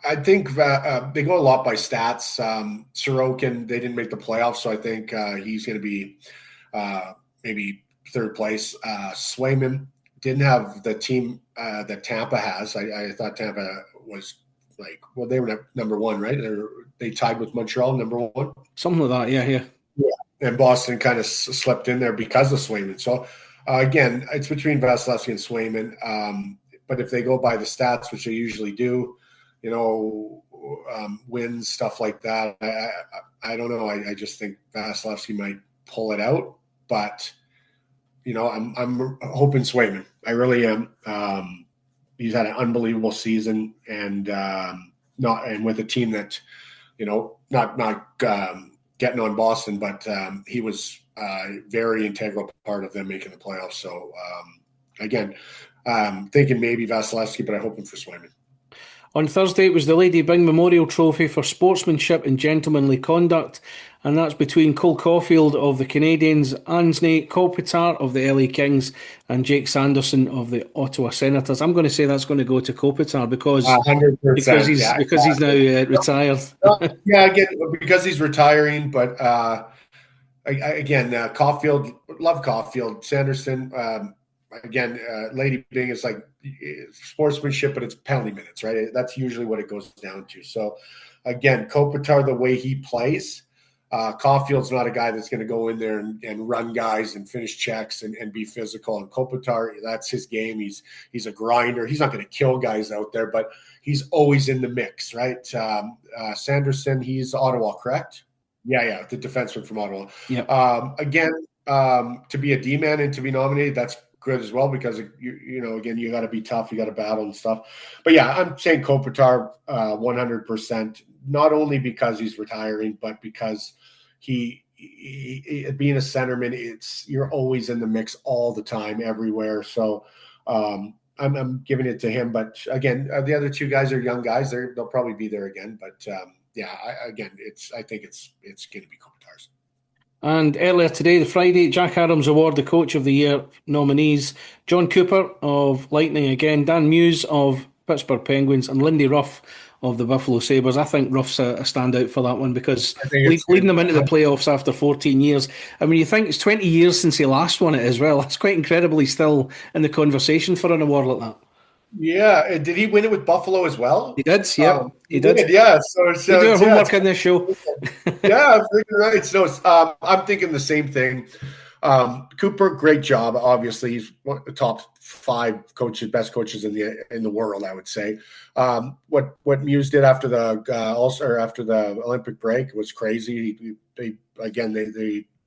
I think they go a lot by stats. Sorokin, they didn't make the playoffs, so I think he's going to be maybe third place. Swayman didn't have the team that Tampa has. I thought Tampa was they were number one, right? They tied with Montreal, number one.
Something like that, yeah.
And Boston kind of slipped in there because of Swayman. So, again, it's between Vasilevsky and Swayman. But if they go by the stats, which they usually do, wins, stuff like that, I don't know. I just think Vasilevsky might pull it out. But, I'm hoping Swayman. I really am. He's had an unbelievable season, and with a team that, not getting on Boston, but he was a very integral part of them making the playoffs. So, again, thinking maybe Vasilevsky, but I'm hoping for Swayman.
On Thursday, it was the Lady Byng Memorial Trophy for sportsmanship and gentlemanly conduct, and that's between Cole Caulfield of the Canadiens, Anze Kopitar of the LA Kings, and Jake Sanderson of the Ottawa Senators. I'm going to say that's going to go to Kopitar because he's now retired.
Again, because he's retiring, but Caulfield, love Caulfield. Sanderson, again, Lady Byng is like sportsmanship, but it's penalty minutes, right? That's usually what it goes down to. So, again, Kopitar, the way he plays, Caulfield's not a guy that's going to go in there and run guys and finish checks and be physical. And Kopitar, that's his game. He's a grinder. He's not going to kill guys out there, but he's always in the mix, right? Sanderson, he's Ottawa, correct? Yeah, the defenseman from Ottawa.
Yeah.
Again, to be a D-man and to be nominated, that's good as well, because again, you got to be tough, you got to battle and stuff. But yeah, I'm saying Kopitar 100%, not only because he's retiring, but because he being a centerman, you're always in the mix all the time, everywhere. So I'm giving it to him. But again, the other two guys are young guys. They'll probably be there again. But I think it's going to be Kopitar's.
And earlier today, the Friday, Jack Adams Award, the Coach of the Year nominees: John Cooper of Lightning again, Dan Muse of Pittsburgh Penguins, and Lindy Ruff of the Buffalo Sabres. I think Ruff's a standout for that one because leading them into the playoffs after 14 years. I mean, you think it's 20 years since he last won it as well. That's quite incredible. He's still in the conversation for an award like that.
Yeah, did he win it with Buffalo as well?
He did, yeah. He did.
Yeah, so
we do our homework in this show.
Yeah, right. So I'm thinking the same thing. Cooper, great job. Obviously, he's one of the top 5 coaches, best coaches in the world, I would say. What Muse did after the Olympic break was crazy. They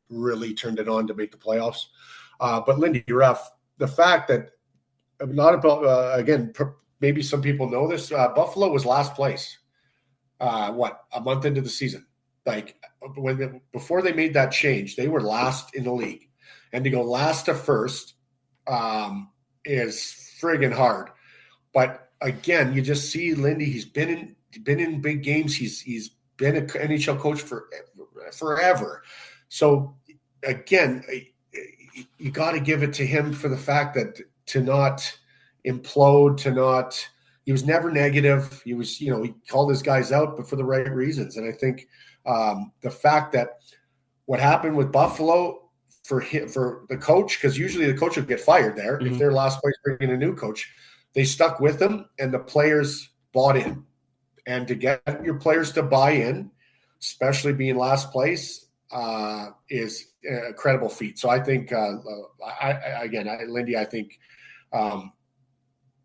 really turned it on to make the playoffs. But Lindy Ruff, the fact that maybe some people know this. Buffalo was last place. A month into the season? Before they made that change, they were last in the league, and to go last to first is friggin' hard. But again, you just see Lindy. He's been in big games. He's been an NHL coach for forever. So again, you got to give it to him for the fact that to not implode, he was never negative. He was, he called his guys out, but for the right reasons. And I think the fact that what happened with Buffalo for the coach, because usually the coach would get fired there if they're last place, bringing a new coach. They stuck with him, and the players bought in. And to get your players to buy in, especially being last place, is a credible feat. So I think, Lindy, I think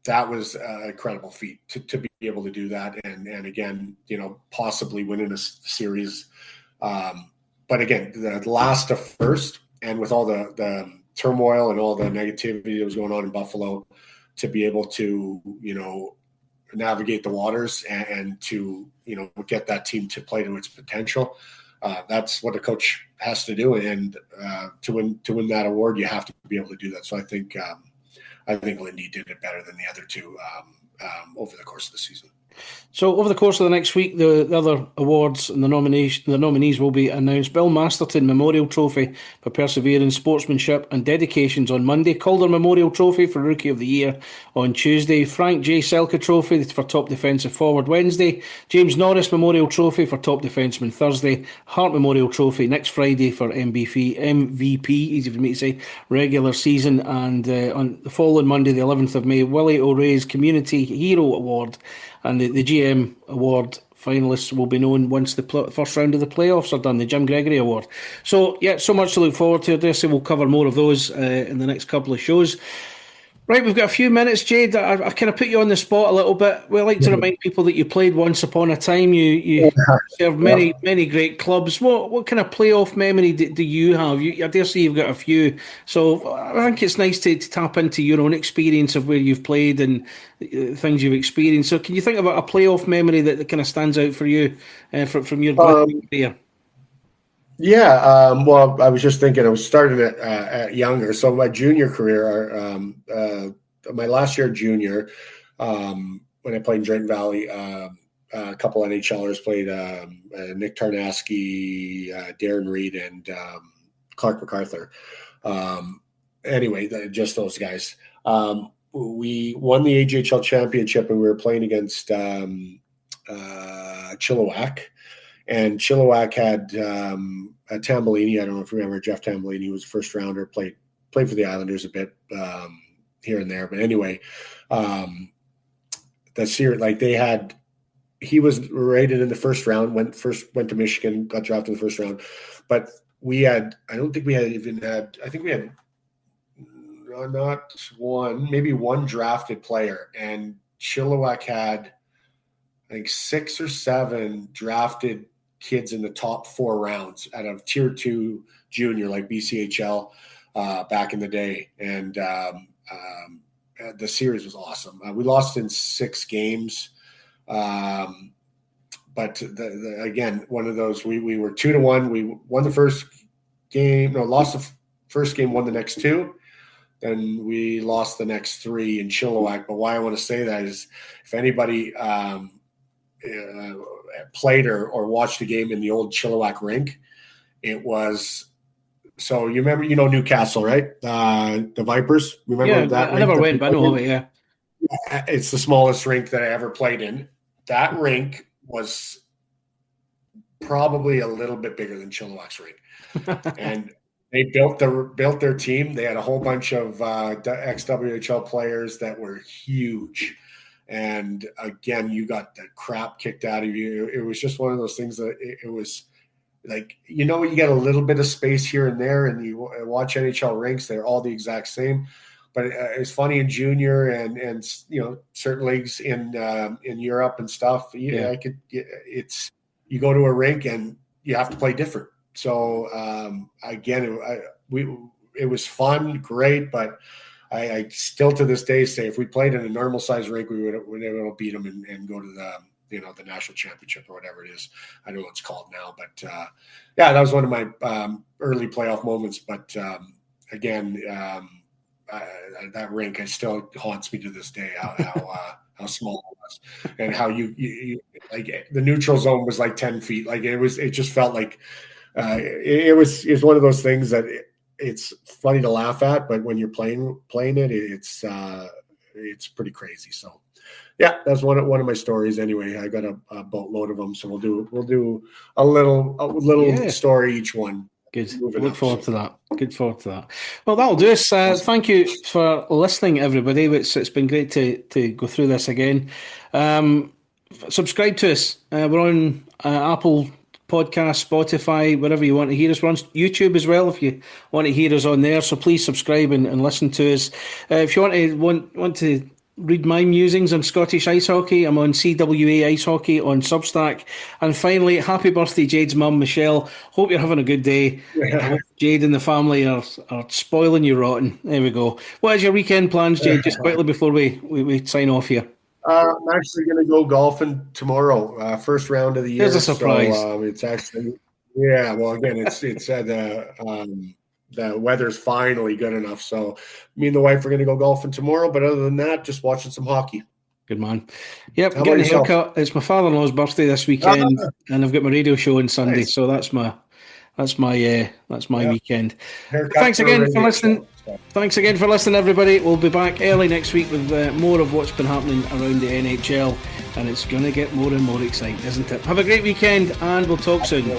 that was a credible feat to be able to do that, and again, possibly winning a series. But again, the last to first, and with all the turmoil and all the negativity that was going on in Buffalo, to be able to navigate the waters and to get that team to play to its potential. That's what a coach has to do, and to win that award, you have to be able to do that. So I think I think Lindy did it better than the other two over the course of the season.
So over the course of the next week, the other awards and the nominees will be announced. Bill Masterton Memorial Trophy for perseverance, sportsmanship and dedications on Monday. Calder Memorial Trophy for Rookie of the Year on Tuesday. Frank J. Selke Trophy for Top Defensive Forward Wednesday. James Norris Memorial Trophy for Top Defenceman Thursday. Hart Memorial Trophy next Friday for MVP, easy for me to say, regular season. And on the following Monday, the 11th of May, Willie O'Rea's Community Hero Award. And the GM Award finalists will be known once the first round of the playoffs are done, the Jim Gregory Award. So, yeah, so much to look forward to. I dare say we'll cover more of those in the next couple of shows. Right, we've got a few minutes, Jade. I kind of put you on the spot a little bit. We like to remind people that you played once upon a time. You served many great clubs. What kind of playoff memory do you have? I dare say you've got a few. So I think it's nice to tap into your own experience of where you've played and things you've experienced. So can you think about a playoff memory that kind of stands out for you from your career?
Yeah, well, I was just thinking I was starting at younger. So my junior career, my last year junior, when I played in Drayton Valley, a couple NHLers played, Nick Tarnasky, Darren Reed, and Clark MacArthur. Anyway, just those guys. We won the AJHL championship, and we were playing against Chilliwack. And Chilliwack had Tambellini. I don't know if you remember Jeff Tambellini, who was a first rounder, played for the Islanders a bit here and there. But anyway, the series, like he was rated in the first round, went to Michigan, got drafted in the first round. But we had not one, maybe one drafted player. And Chilliwack had, I think, 6 or 7 drafted kids in the top 4 rounds out of tier 2 junior, like BCHL back in the day. And the series was awesome. We lost in 6 games. But again, one of those, we were 2-1. We won the first game, lost the first game, won the next 2. Then we lost the next 3 in Chilliwack. But why I want to say that is if anybody played or watched the game in the old Chilliwack rink, it was, so you remember, Newcastle, right? The Vipers, remember that?
I never went, but I know it, yeah.
It's the smallest rink that I ever played in. That rink was probably a little bit bigger than Chilliwack's rink. And they built their team. They had a whole bunch of ex-WHL players that were huge. And again, you got the crap kicked out of you. It was just one of those things that it was like, you get a little bit of space here and there, and you watch NHL rinks, they're all the exact same. But it's funny in junior and certain leagues in Europe and stuff. You go to a rink and you have to play different. So again, it was fun, great, but I still to this day say if we played in a normal size rink, we would have been able to beat them and go to the national championship or whatever it is. I don't know what it's called now, but that was one of my early playoff moments. But again, that rink still haunts me to this day. How small it was, and how you like the neutral zone was like 10 feet. Like it just felt like it was one of those things that. It's funny to laugh at, but when you're playing it, it's pretty crazy. So, yeah, that's one of my stories. Anyway, I got a boatload of them, so we'll do a little story each one.
Good. Look forward to that. Good forward to that. Well, that'll do us. Thank you for listening, everybody. It's been great to go through this again. Subscribe to us. We're on Apple Podcast, Spotify, wherever you want to hear us. We're on YouTube as well if you want to hear us on there, so please subscribe and listen to us. If you want to read my musings on Scottish ice hockey, I'm on CWA Ice Hockey on Substack. And finally, happy birthday Jade's mum Michelle. Hope you're having a good day. I hope Jade and the family are spoiling you rotten. There we go. What is your weekend plans, Jade, just quickly before we sign off here?
I'm actually going to go golfing tomorrow. First round of the year.
There's a surprise.
So, it's actually, well, again, it's at the the weather's finally good enough. So me and the wife are going to go golfing tomorrow. But other than that, just watching some hockey.
Good man. Yep, getting a haircut. It's my father-in-law's birthday this weekend, and I've got my radio show on Sunday. Nice. So that's my weekend. Thanks again for listening. Thanks again for listening, everybody. We'll be back early next week with more of what's been happening around the NHL, and it's going to get more and more exciting, isn't it? Have a great weekend, and we'll talk soon.